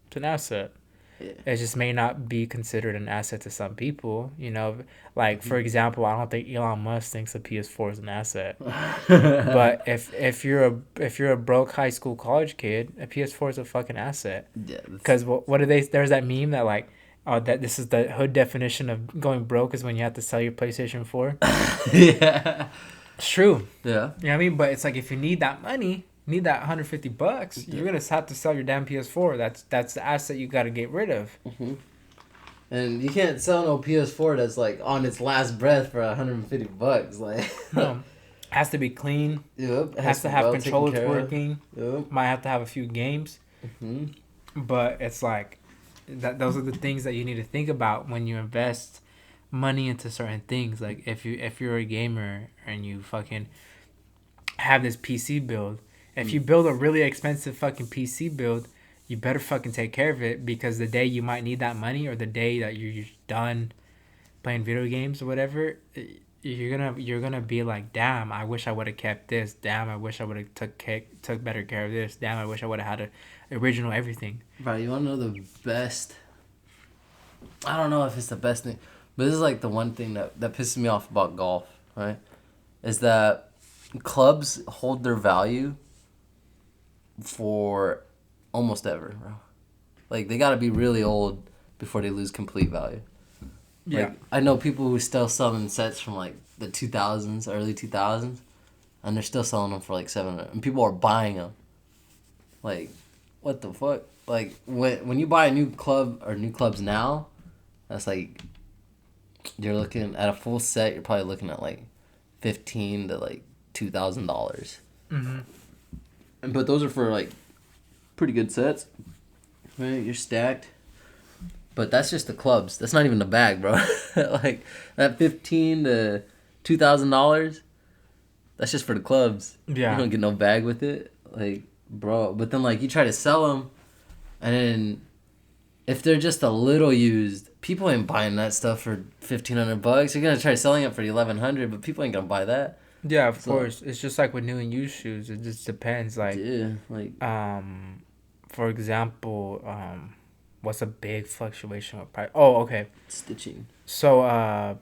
it's an asset. Yeah. It just may not be considered an asset to some people, you know. Like, for example, I don't think Elon Musk thinks a PS4 is an asset. But if you're a broke high school college kid, a PS4 is a fucking asset. Yeah. Because what do they? There's that meme that like, oh, that this is the hood definition of going broke is when you have to sell your PlayStation 4. Yeah. It's true. Yeah. You know what I mean? But it's like, if you need that money, need that $150, you're gonna have to sell your damn PS4. That's the asset you got to get rid of. And you can't sell no PS4 that's like on its last breath for $150. Like, no, has to be clean. Yep. It has to have controllers working. Yep. Might have to have a few games. But it's like those are the things that you need to think about when you invest money into certain things. Like, if you're a gamer and you fucking have this PC build, if you build a really expensive fucking PC build, you better fucking take care of it, because the day you might need that money, or the day that you're done playing video games or whatever, you're gonna be like, damn, I wish I would have kept this. Damn, I wish I would have took better care of this. Damn, I wish I would have had a original everything. Right, you wanna know the best? I don't know if it's the best thing, but this is like the one thing that pisses me off about golf, right? Is that clubs hold their value for almost ever, bro. Like, they gotta be really old before they lose complete value. Yeah. Like, I know people who still selling sets from like the 2000s, early 2000s, and they're still selling them for like $700, and people are buying them. Like, what the fuck? Like, when you buy a new club or new clubs now, that's like, you're looking at a full set. You're probably looking at like $1,500 to like $2,000. But those are for like pretty good sets. Right, you're stacked. But that's just the clubs. That's not even the bag, bro. Like that $1,500 to $2,000. That's just for the clubs. Yeah. You don't get no bag with it, like, bro. But then like you try to sell them, and then if they're just a little used, people ain't buying that stuff for $1,500. You're gonna try selling it for $1,100, but people ain't gonna buy that. Yeah, of course. It's just like with new and used shoes. It just depends. Like, yeah, like for example, what's a big fluctuation with price? Oh, okay. stitching. So,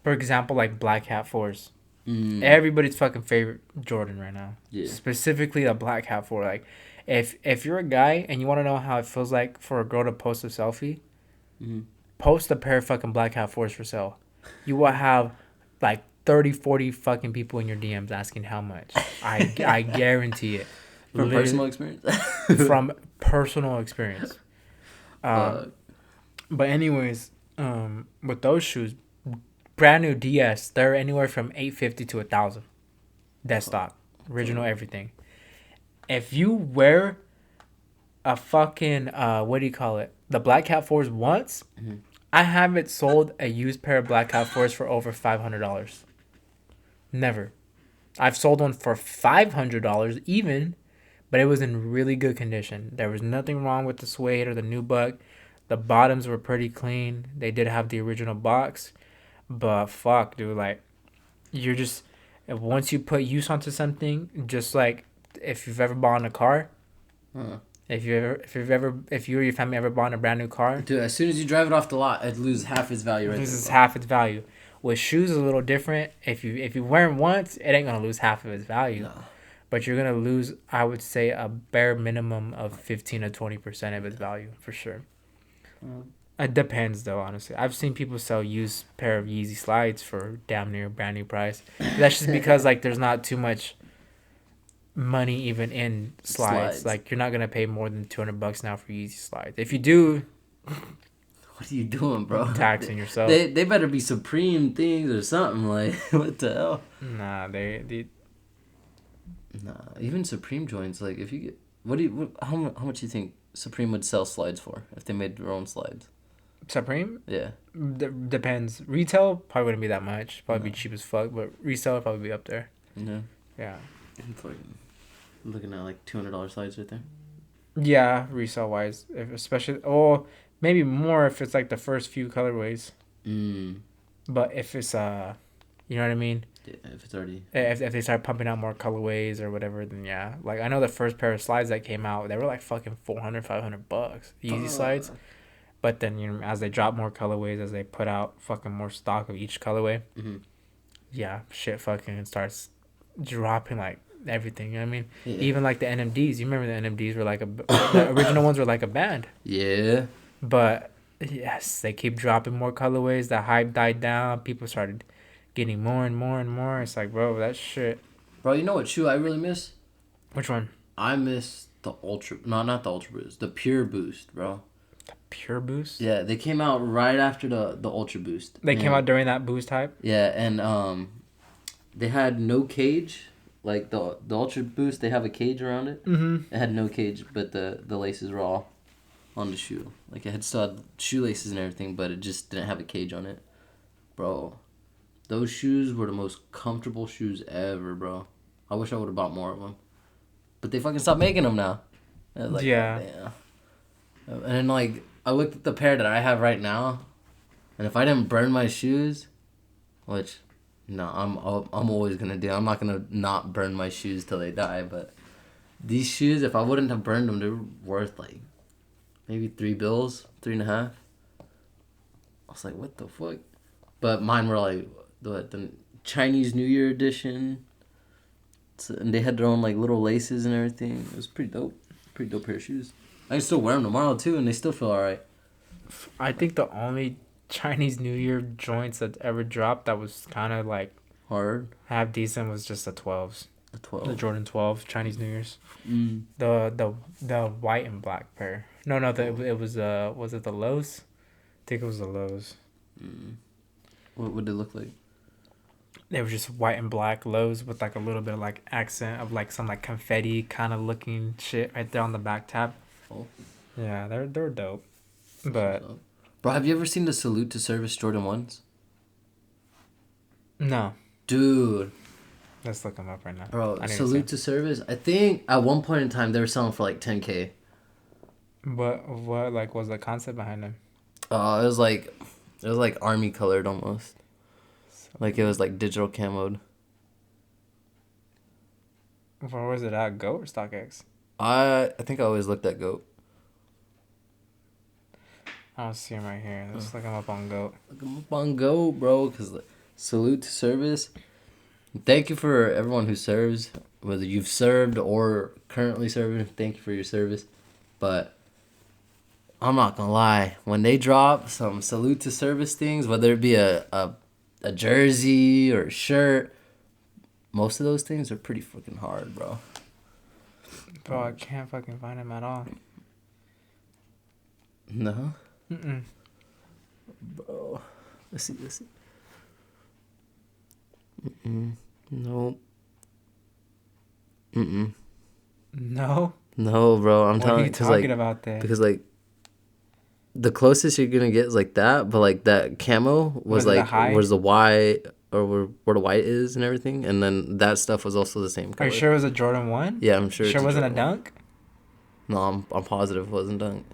for example, like Black Hat 4s. Everybody's fucking favorite Jordan right now. Yeah. Specifically a Black Hat 4. Like, if you're a guy and you want to know how it feels like for a girl to post a selfie, post a pair of fucking Black Hat 4s for sale. You will have like 30, 40 fucking people in your DMs asking how much. I guarantee it. From personal experience? From personal experience. But anyways, with those shoes, brand new DS, they're anywhere from $850 to $1,000. Dead stock, original everything. If you wear a fucking what do you call it? The Black Hat 4s once, I haven't sold a used pair of Black Hat 4s for over $500. Never. I've sold one for $500 even, but it was in really good condition. There was nothing wrong with the suede or the nubuck. The bottoms were pretty clean. They did have the original box. But fuck, dude, like, you're just, once you put use onto something, just like if you've ever bought a car, if you or your family ever bought a brand new car, dude, as soon as you drive it off the lot, it loses half its value. Right, loses half its value. With shoes, is a little different. If you wear them once, it ain't gonna lose half of its value. No. But you're gonna lose, I would say, a bare minimum of 15 to 20% of its value for sure. It depends, though. Honestly, I've seen people sell used pair of Yeezy slides for damn near brand new price. That's just because like there's not too much money even in slides. Like, you're not gonna pay more than $200 now for Yeezy slides. If you do, what are you doing, bro? Taxing yourself. They better be Supreme things or something. Like, what the hell? Nah, Nah, even Supreme joints. Like, if you get how much do you think Supreme would sell slides for if they made their own slides? Supreme? Yeah. Depends. Retail probably wouldn't be that much. Probably be cheap as fuck, but resale would probably be up there. Yeah. I'm looking at like $200 slides right there. Yeah, resale wise, especially maybe more if it's like the first few colorways. But if it's you know what I mean? Yeah, if it's already if they start pumping out more colorways or whatever, then yeah. Like, I know the first pair of slides that came out, they were like fucking $400-$500 Yeezy slides. But then, you know, as they drop more colorways, as they put out fucking more stock of each colorway, yeah, shit fucking starts dropping like everything. You know what I mean? Yeah. Even like the NMDs. You remember the NMDs were like the original ones were like a band. Yeah. But yes, they keep dropping more colorways. The hype died down. People started getting more and more and more. It's like, bro, that shit. Bro, you know what shoe I really miss? Which one? I miss the Ultra. No, not the Ultra Boost. The Pure Boost, bro. The Pure Boost? Yeah, they came out right after the Ultra Boost. They came out during that Boost hype? Yeah, and they had no cage. Like the Ultra Boost, they have a cage around it. It had no cage, but the laces were all on the shoe. Like, it had still had shoelaces and everything, but it just didn't have a cage on it. Bro, those shoes were the most comfortable shoes ever, bro. I wish I would have bought more of them. But they fucking stopped making them now. Like, yeah. And then, like, I looked at the pair that I have right now, and if I didn't burn my shoes, which, no, I'm always gonna do. I'm not gonna not burn my shoes till they die. But these shoes, if I wouldn't have burned them, they're worth like maybe $3, $3.5. I was like, what the fuck? But mine were like the Chinese New Year edition, and they had their own like little laces and everything. It was pretty dope. Pretty dope pair of shoes. I can still wear them tomorrow too, and they still feel alright. I think the only Chinese New Year joints that ever dropped that was kind of like hard, half decent was just the 12s. The 12. The Jordan 12 Chinese New Year's. Mm. The white and black pair. No, it was it the Lows? I think it was the Lows. Mm. What would they look like? They were just white and black Lows with like a little bit of like accent of like some like confetti kind of looking shit right there on the back tab. Oh. Yeah, they're dope. But bro, have you ever seen the Salute to Service Jordan 1s? No. Dude. Let's look them up right now. Bro, Salute to Service. I think at one point in time they were selling for like $10K. What like was the concept behind them? It was like army colored almost. Like it was like digital camoed. Where was it at? GOAT or StockX? I think I always looked at GOAT. I don't see him right here. Let's look him up on GOAT. Look him up on GOAT, bro. Cause like, Salute to Service. Thank you for everyone who serves, whether you've served or currently serving. Thank you for your service. But I'm not gonna lie, when they drop some Salute to Service things, whether it be a jersey or a shirt, most of those things are pretty freaking hard, bro. Bro, I can't fucking find him at all. No? Mm-mm. Bro, let's see. Nope. No? No, bro. I'm telling you. What are you talking about there? Because, like, the closest you're going to get is, like, that. But, like, that camo was like, was the white, or where the white is and everything. And then that stuff was also the same color. Are you sure it was a Jordan 1? Yeah, I'm sure. Sure it wasn't a dunk? No, I'm positive it wasn't dunk.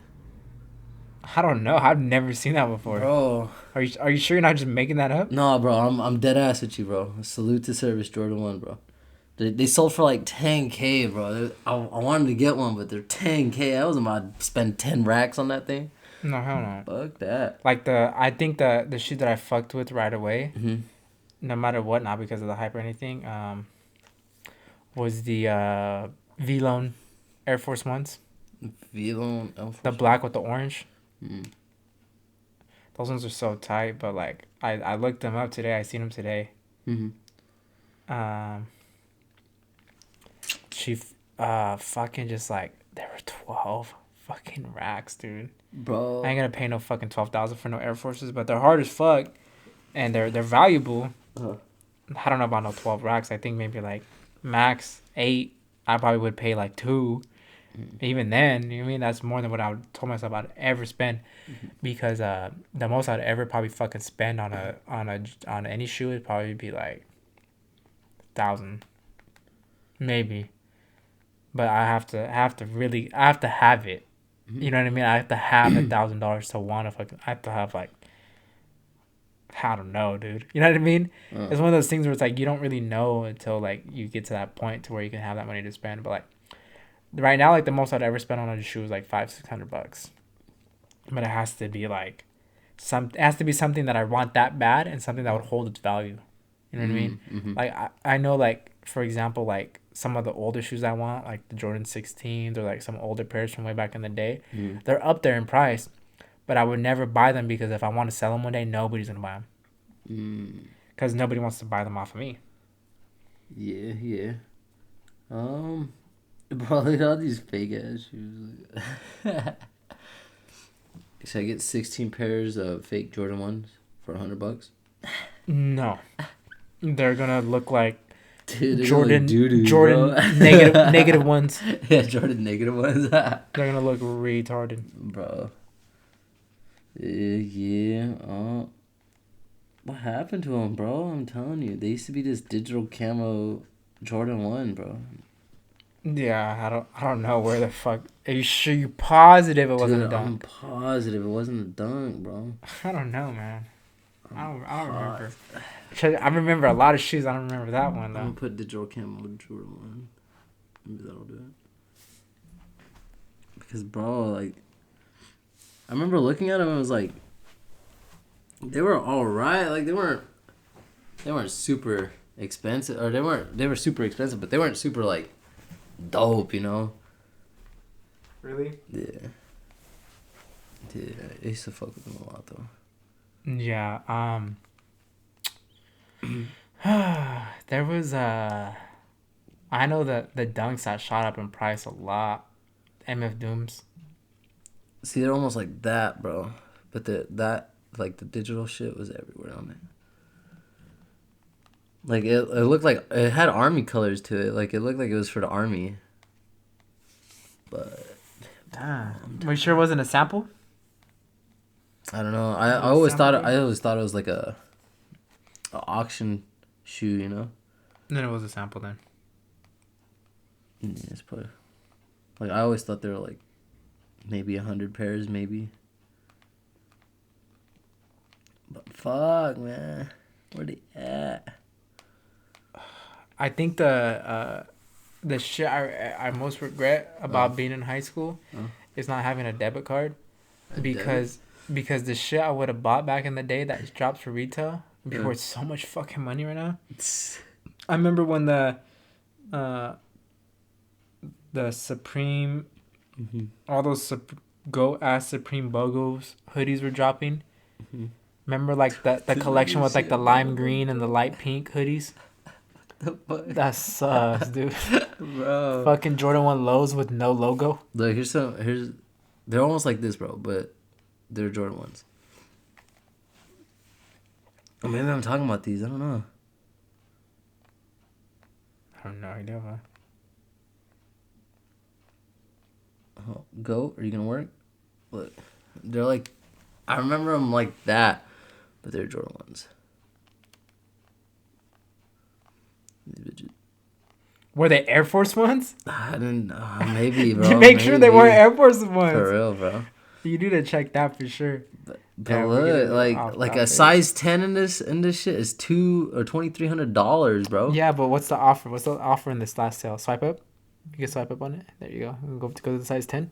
I don't know. I've never seen that before. Bro. Are you sure you're not just making that up? No, bro. I'm dead ass with you, bro. Salute to Service Jordan 1, bro. They sold for like $10K, bro. I wanted to get one, but they're $10K. I wasn't about to spend 10 racks on that thing. No, hell no. Fuck that. Like I think the shoe that I fucked with right away, no matter what, not because of the hype or anything, was the V-Lone Air Force Ones. V-Lone Air Force. The black with the orange. Those ones are so tight, but like I looked them up today. I seen them today. She fucking just like there were 12 fucking racks, dude. Bro, I ain't gonna pay no fucking 12,000 for no Air Forces, but they're hard as fuck, and they're valuable. I don't know about no 12 racks. I think maybe like max 8. I probably would pay like 2. Even then, you know what I mean? That's more than what I would told myself I'd ever spend, because the most I'd ever probably fucking spend on any shoe would probably be like 1,000, maybe. But I have to have it. You know what I mean? I have to have $1,000 to want to fucking. I have to have like. I don't know, dude. You know what I mean? It's one of those things where it's like you don't really know until like you get to that point to where you can have that money to spend. But like. Right now, like the most I'd ever spend on a shoe is like $500-$600, but it has to be like it has to be something that I want that bad and something that would hold its value. You know what I mean? Like I know, like for example, like some of the older shoes I want, like the Jordan 16s or like some older pairs from way back in the day, they're up there in price, but I would never buy them because if I want to sell them one day, nobody's gonna buy them because nobody wants to buy them off of me. Yeah. Bro, look at all these fake ass shoes. Should I get 16 pairs of fake Jordan 1s for $100? No. They're gonna look like Jordan negative ones. Yeah, Jordan negative ones. They're gonna look retarded. Bro. Yeah. What happened to them, bro? I'm telling you. They used to be this digital camo Jordan 1, bro. Yeah, I don't know where the fuck. Are you sure? You positive it wasn't a dunk? I'm positive it wasn't a dunk, bro. I don't know, man. I don't remember. I remember a lot of shoes. I don't remember that one though. I'm gonna put digital camo Jordan 1. Maybe that'll do it. Because, bro, like, I remember looking at them and it was like, they were all right. Like they weren't super expensive, or they were super expensive, but they weren't super like dope, you know. Really? Yeah. Yeah, I used to fuck with them a lot though. Yeah. There was I know that the dunks that shot up in price a lot. MF Dooms. See, they're almost like that, bro. But that like the digital shit was everywhere on it. Like it looked like it had army colors to it. Like it looked like it was for the army. But Damn. Are you sure it wasn't a sample? I don't know. I always thought it was like a auction shoe, you know. Then it was a sample then. Yeah, it's probably like I always thought they were like maybe 100 pairs, maybe. But fuck, man, where they at? I think the shit I most regret about being in high school is not having a debit card, because the shit I would have bought back in the day that drops for retail before it's so much fucking money right now. I remember when the Supreme, all those Go Ass Supreme Bogos hoodies were dropping. Remember like the collection with like the lime green and the light pink hoodies? That sucks, dude. Bro. Fucking Jordan 1 lows with no logo. Look, they're almost like this, bro, but they're Jordan 1s. Or maybe I'm talking about these, I don't know. I have no idea, man. Oh, go? Are you gonna work? Look, they're like, I remember them like that, but they're Jordan 1s. Were they Air Force Ones? I didn't know. Maybe, bro. You make sure they weren't Air Force Ones. For real, bro. You need to check that for sure. But look, like a size 10 in this shit is $2,300, bro. Yeah, but what's the offer? What's the offer in this last sale? Swipe up. You can swipe up on it. There you go. Go to the size 10.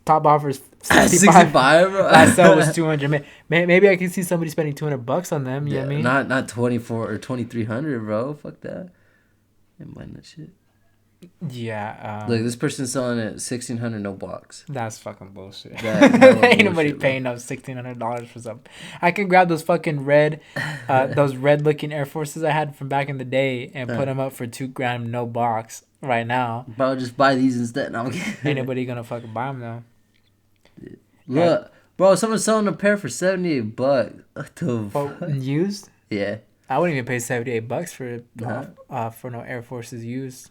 Top offer is 65, bro. Last sale was 200. Maybe I can see somebody spending $200 on them. You know what I mean? Not 24 or 2,300, bro. Fuck that. I'm buying that shit. Yeah. Look, this person's selling it $1,600, no box. That's fucking bullshit. Ain't nobody paying up $1,600 for something. I can grab those fucking those red looking Air Forces I had from back in the day and put them up for $2,000, no box right now. Bro, just buy these instead. No, ain't nobody gonna fucking buy them though. Look, bro, someone's selling a pair for $78. What the fuck? Used? Yeah. I wouldn't even pay $78 for no Air Forces used.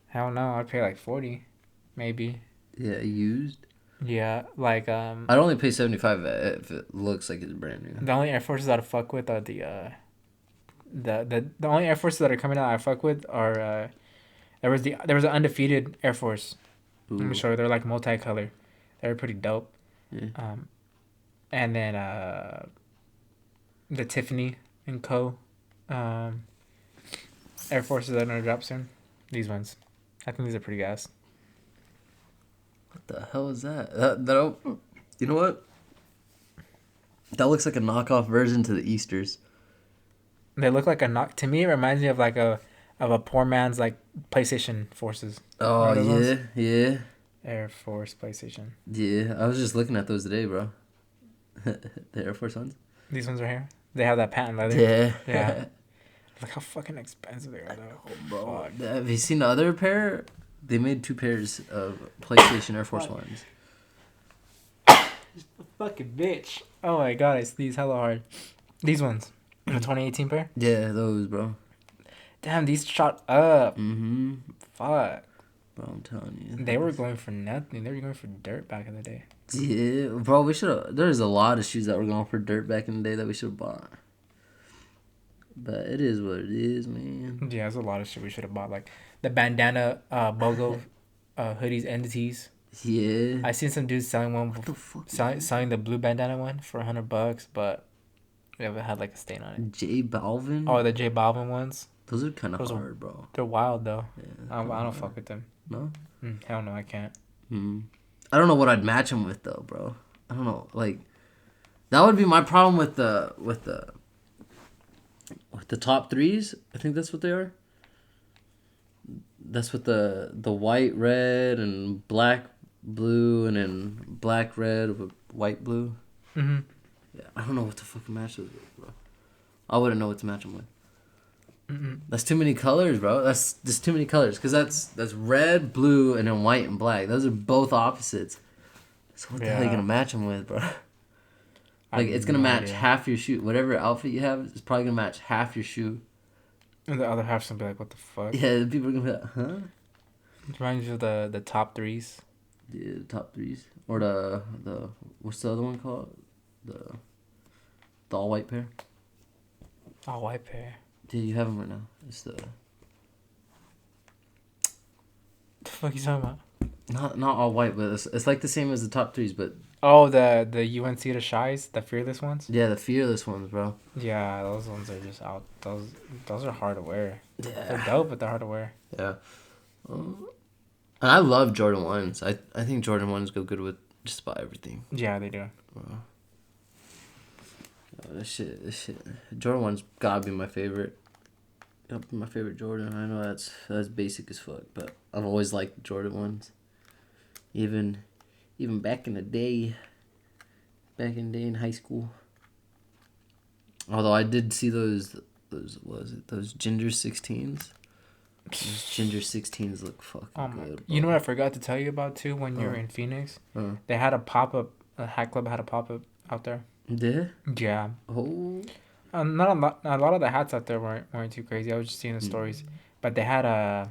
Hell no, I'd pay like 40, maybe. Yeah, used. Yeah, like I'd only pay 75 if it looks like it's brand new. The only Air Forces that I fuck with are the only Air Forces that are coming out I fuck with are there was an undefeated Air Force. Ooh. Let me show you. They're like multicolor. They're pretty dope. Yeah. And then the Tiffany and Co. Air Forces that are gonna drop soon. These ones. I think these are pretty gas. What the hell is that? You know what? That looks like a knockoff version to the Easters. They look like to me, it reminds me of like a poor man's like PlayStation Forces. Oh yeah, yeah. Air Force PlayStation. Yeah, I was just looking at those today, bro. The Air Force ones. These ones are here. They have that patent leather. Yeah. Yeah. Look how fucking expensive they are, though. Oh, bro. Fuck. Have you seen the other pair? They made 2 pairs of PlayStation Air Force Ones. Fucking bitch. Oh my god, I sneeze hella hard. These ones. The 2018 pair? Yeah, those, bro. Damn, these shot up. Mm-hmm. Fuck. Bro, I'm telling you. They were going for nothing. They were going for dirt back in the day. Yeah, bro, we should have... There's a lot of shoes that were going for dirt back in the day that we should have bought. But it is what it is, man. Yeah, there's a lot of shit we should have bought. Like the bandana BOGO hoodies entities. Yeah. I seen some dudes selling one, selling the blue bandana one for $100, but it had like a stain on it. J Balvin? Oh, the J Balvin ones? Those are kind of hard, bro. They're wild, though. Yeah, I don't fuck with them. No? Hell no, I can't. I don't know what I'd match them with, though, bro. I don't know. Like, that would be my problem with the top threes. I think that's what they are. That's with the white, red, and black blue and then black, red with white, blue. Mm-hmm. Yeah, I don't know what to fucking match with, bro. I wouldn't know what to match them with. Mm-mm. That's too many colors, bro. That's just too many colors. Cause that's red, blue, and then white and black. Those are both opposites. So what the hell are you gonna match them with, bro? Like it's gonna match half your shoe. Whatever outfit you have is probably gonna match half your shoe. And the other half's gonna be like, what the fuck? Yeah, the people are gonna be like, huh? It reminds you of the top threes. Yeah, the top threes. Or the what's the other one called? The all white pair. All white pair. Dude, you have them right now. It's the fuck you talking about? Not all white, but it's like the same as the top threes, but oh, the UNC the Shies, the fearless ones. Yeah, the fearless ones, bro. Yeah, those ones are just out. Those are hard to wear. Yeah, they're dope, but they're hard to wear. Yeah, and I love Jordan 1s. I think Jordan 1s go good with just about everything. Yeah, they do. This shit. Jordan 1's gotta be my favorite. Gotta be my favorite Jordan. I know that's basic as fuck, but I've always liked Jordan 1s. Even back in the day. Back in the day in high school. Although I did see those Ginger 16s. Those Ginger 16s look fucking good. Bro. You know what I forgot to tell you about too when you were in Phoenix? They had a pop-up, a hat club had a pop-up out there. Did? Yeah. Oh. Not a lot of the hats out there weren't too crazy. I was just seeing the stories. But they had a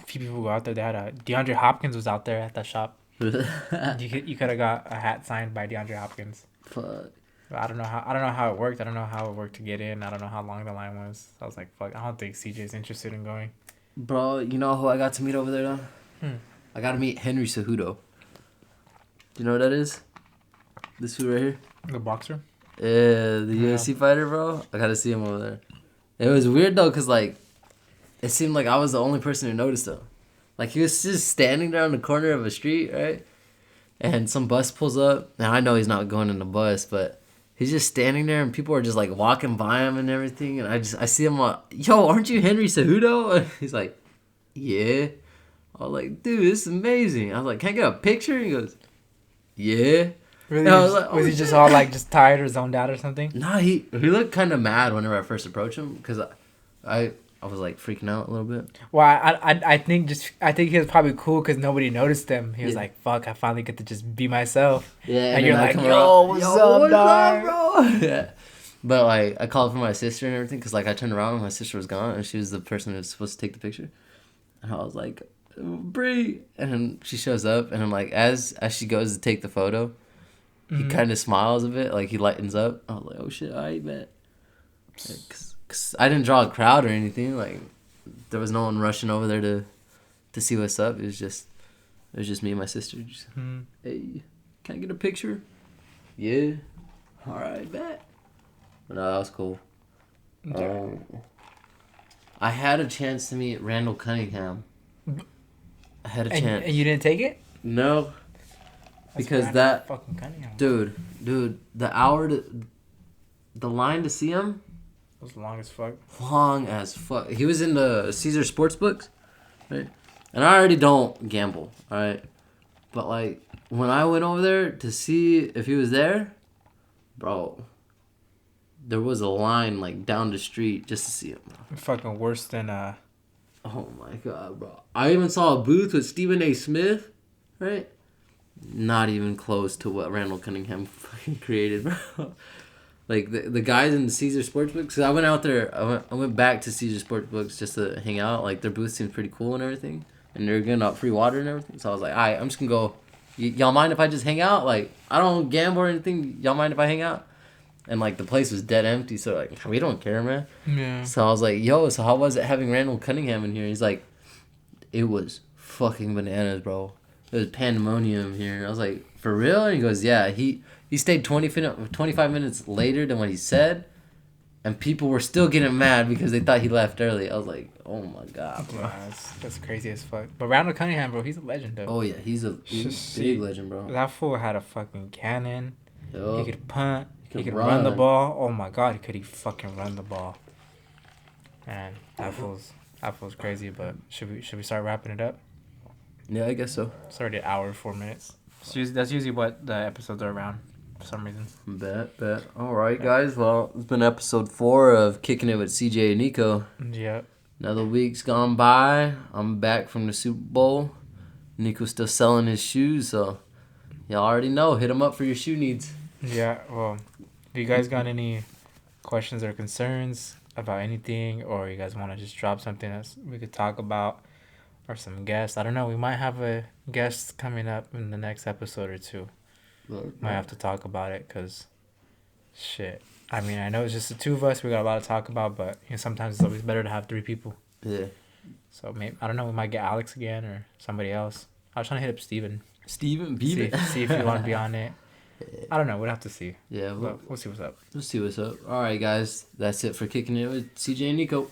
few people go out there. They had DeAndre Hopkins was out there at that shop. you could have got a hat signed by DeAndre Hopkins. Fuck. But I don't know how it worked. I don't know how it worked to get in. I don't know how long the line was. I was like, fuck, I don't think CJ's interested in going. Bro, you know who I got to meet over there though? I got to meet Henry Cejudo. Do you know what that is? This dude right here? The boxer? Yeah, the UFC fighter, bro. I got to see him over there. It was weird though, cause like, it seemed like I was the only person who noticed him. Like he was just standing there on the corner of a street, right? And some bus pulls up. Now I know he's not going in the bus, but he's just standing there, and people are just like walking by him and everything. And I see him like, yo, aren't you Henry Cejudo? And he's like, yeah. I was like, dude, this is amazing. I was like, can I get a picture? And he goes, yeah. Really? I was like, was he just all like just tired or zoned out or something? Nah, he looked kind of mad whenever I first approached him because I was like freaking out a little bit. Well, I think he was probably cool because nobody noticed him. He was like, "Fuck, I finally get to just be myself." Yeah, and you're like, "Yo, what's up, dog?" Bro? Yeah. But like, I called for my sister and everything because like I turned around and my sister was gone and she was the person who was supposed to take the picture, and I was like, "Bree," and then she shows up and I'm like, as she goes to take the photo, he kind of smiles a bit, like he lightens up. I was like, "Oh shit, I bet." Cause I didn't draw a crowd or anything. Like, there was no one rushing over there to see what's up. It was just me and my sister. Just, hey, can I get a picture? Yeah. All right, bet. But no, that was cool. I had a chance to meet Randall Cunningham. I had a chance. And you didn't take it? No. Because that fucking Cunningham. Dude, the line to see him. It was long as fuck. Long as fuck. He was in the Caesar Sportsbooks, right? And I already don't gamble, all right? But, like, when I went over there to see if he was there, bro, there was a line, like, down the street just to see him. Fucking worse than, Oh, my God, bro. I even saw a booth with Stephen A. Smith, right? Not even close to what Randall Cunningham fucking created, bro. Like, the guys in the Caesar Sportsbooks, because I went out there, I went back to Caesar Sportsbooks just to hang out. Like, their booth seemed pretty cool and everything. And they're giving out free water and everything. So I was like, all right, I'm just going to go. Y'all mind if I just hang out? Like, I don't gamble or anything. Y'all mind if I hang out? And, like, the place was dead empty. So, like, we don't care, man. Yeah. So I was like, yo, so how was it having Randall Cunningham in here? He's like, it was fucking bananas, bro. It was pandemonium here. I was like, for real? And he goes, yeah, He stayed 25 minutes later than what he said, and people were still getting mad because they thought he left early. I was like, oh my God, bro. Yeah, that's crazy as fuck. But Randall Cunningham, bro, he's a legend, though. Oh, yeah, he's a big legend, bro. That fool had a fucking cannon. Yo. He could punt. He could run the ball. Oh my God, could he fucking run the ball. Man, that fool's crazy, but should we start wrapping it up? Yeah, I guess so. It's already an hour, 4 minutes. That's usually what the episodes are around for some reason. Bet. All right, guys. Well, it's been episode 4 of Kicking It with Cj and Nico. Yep. Another week's gone by. I'm back from the Super Bowl. Nico's still selling his shoes, so y'all already know. Hit him up for your shoe needs. Yeah, well, if you guys got any questions or concerns about anything, or you guys want to just drop something that we could talk about, or some guests, I don't know, we might have a guest coming up in the next episode or two. Might have to talk about it, because shit, I mean, I know it's just the two of us, we got a lot to talk about, but sometimes it's always better to have 3 people. Yeah. So maybe, I don't know, we might get Alex again or somebody else. I was trying to hit up Steven. Steven, see if you want to be on it. I don't know. We'll have to see. Yeah, we'll see what's up. We'll see what's up. All right, guys. That's it for Kicking It with CJ and Nico.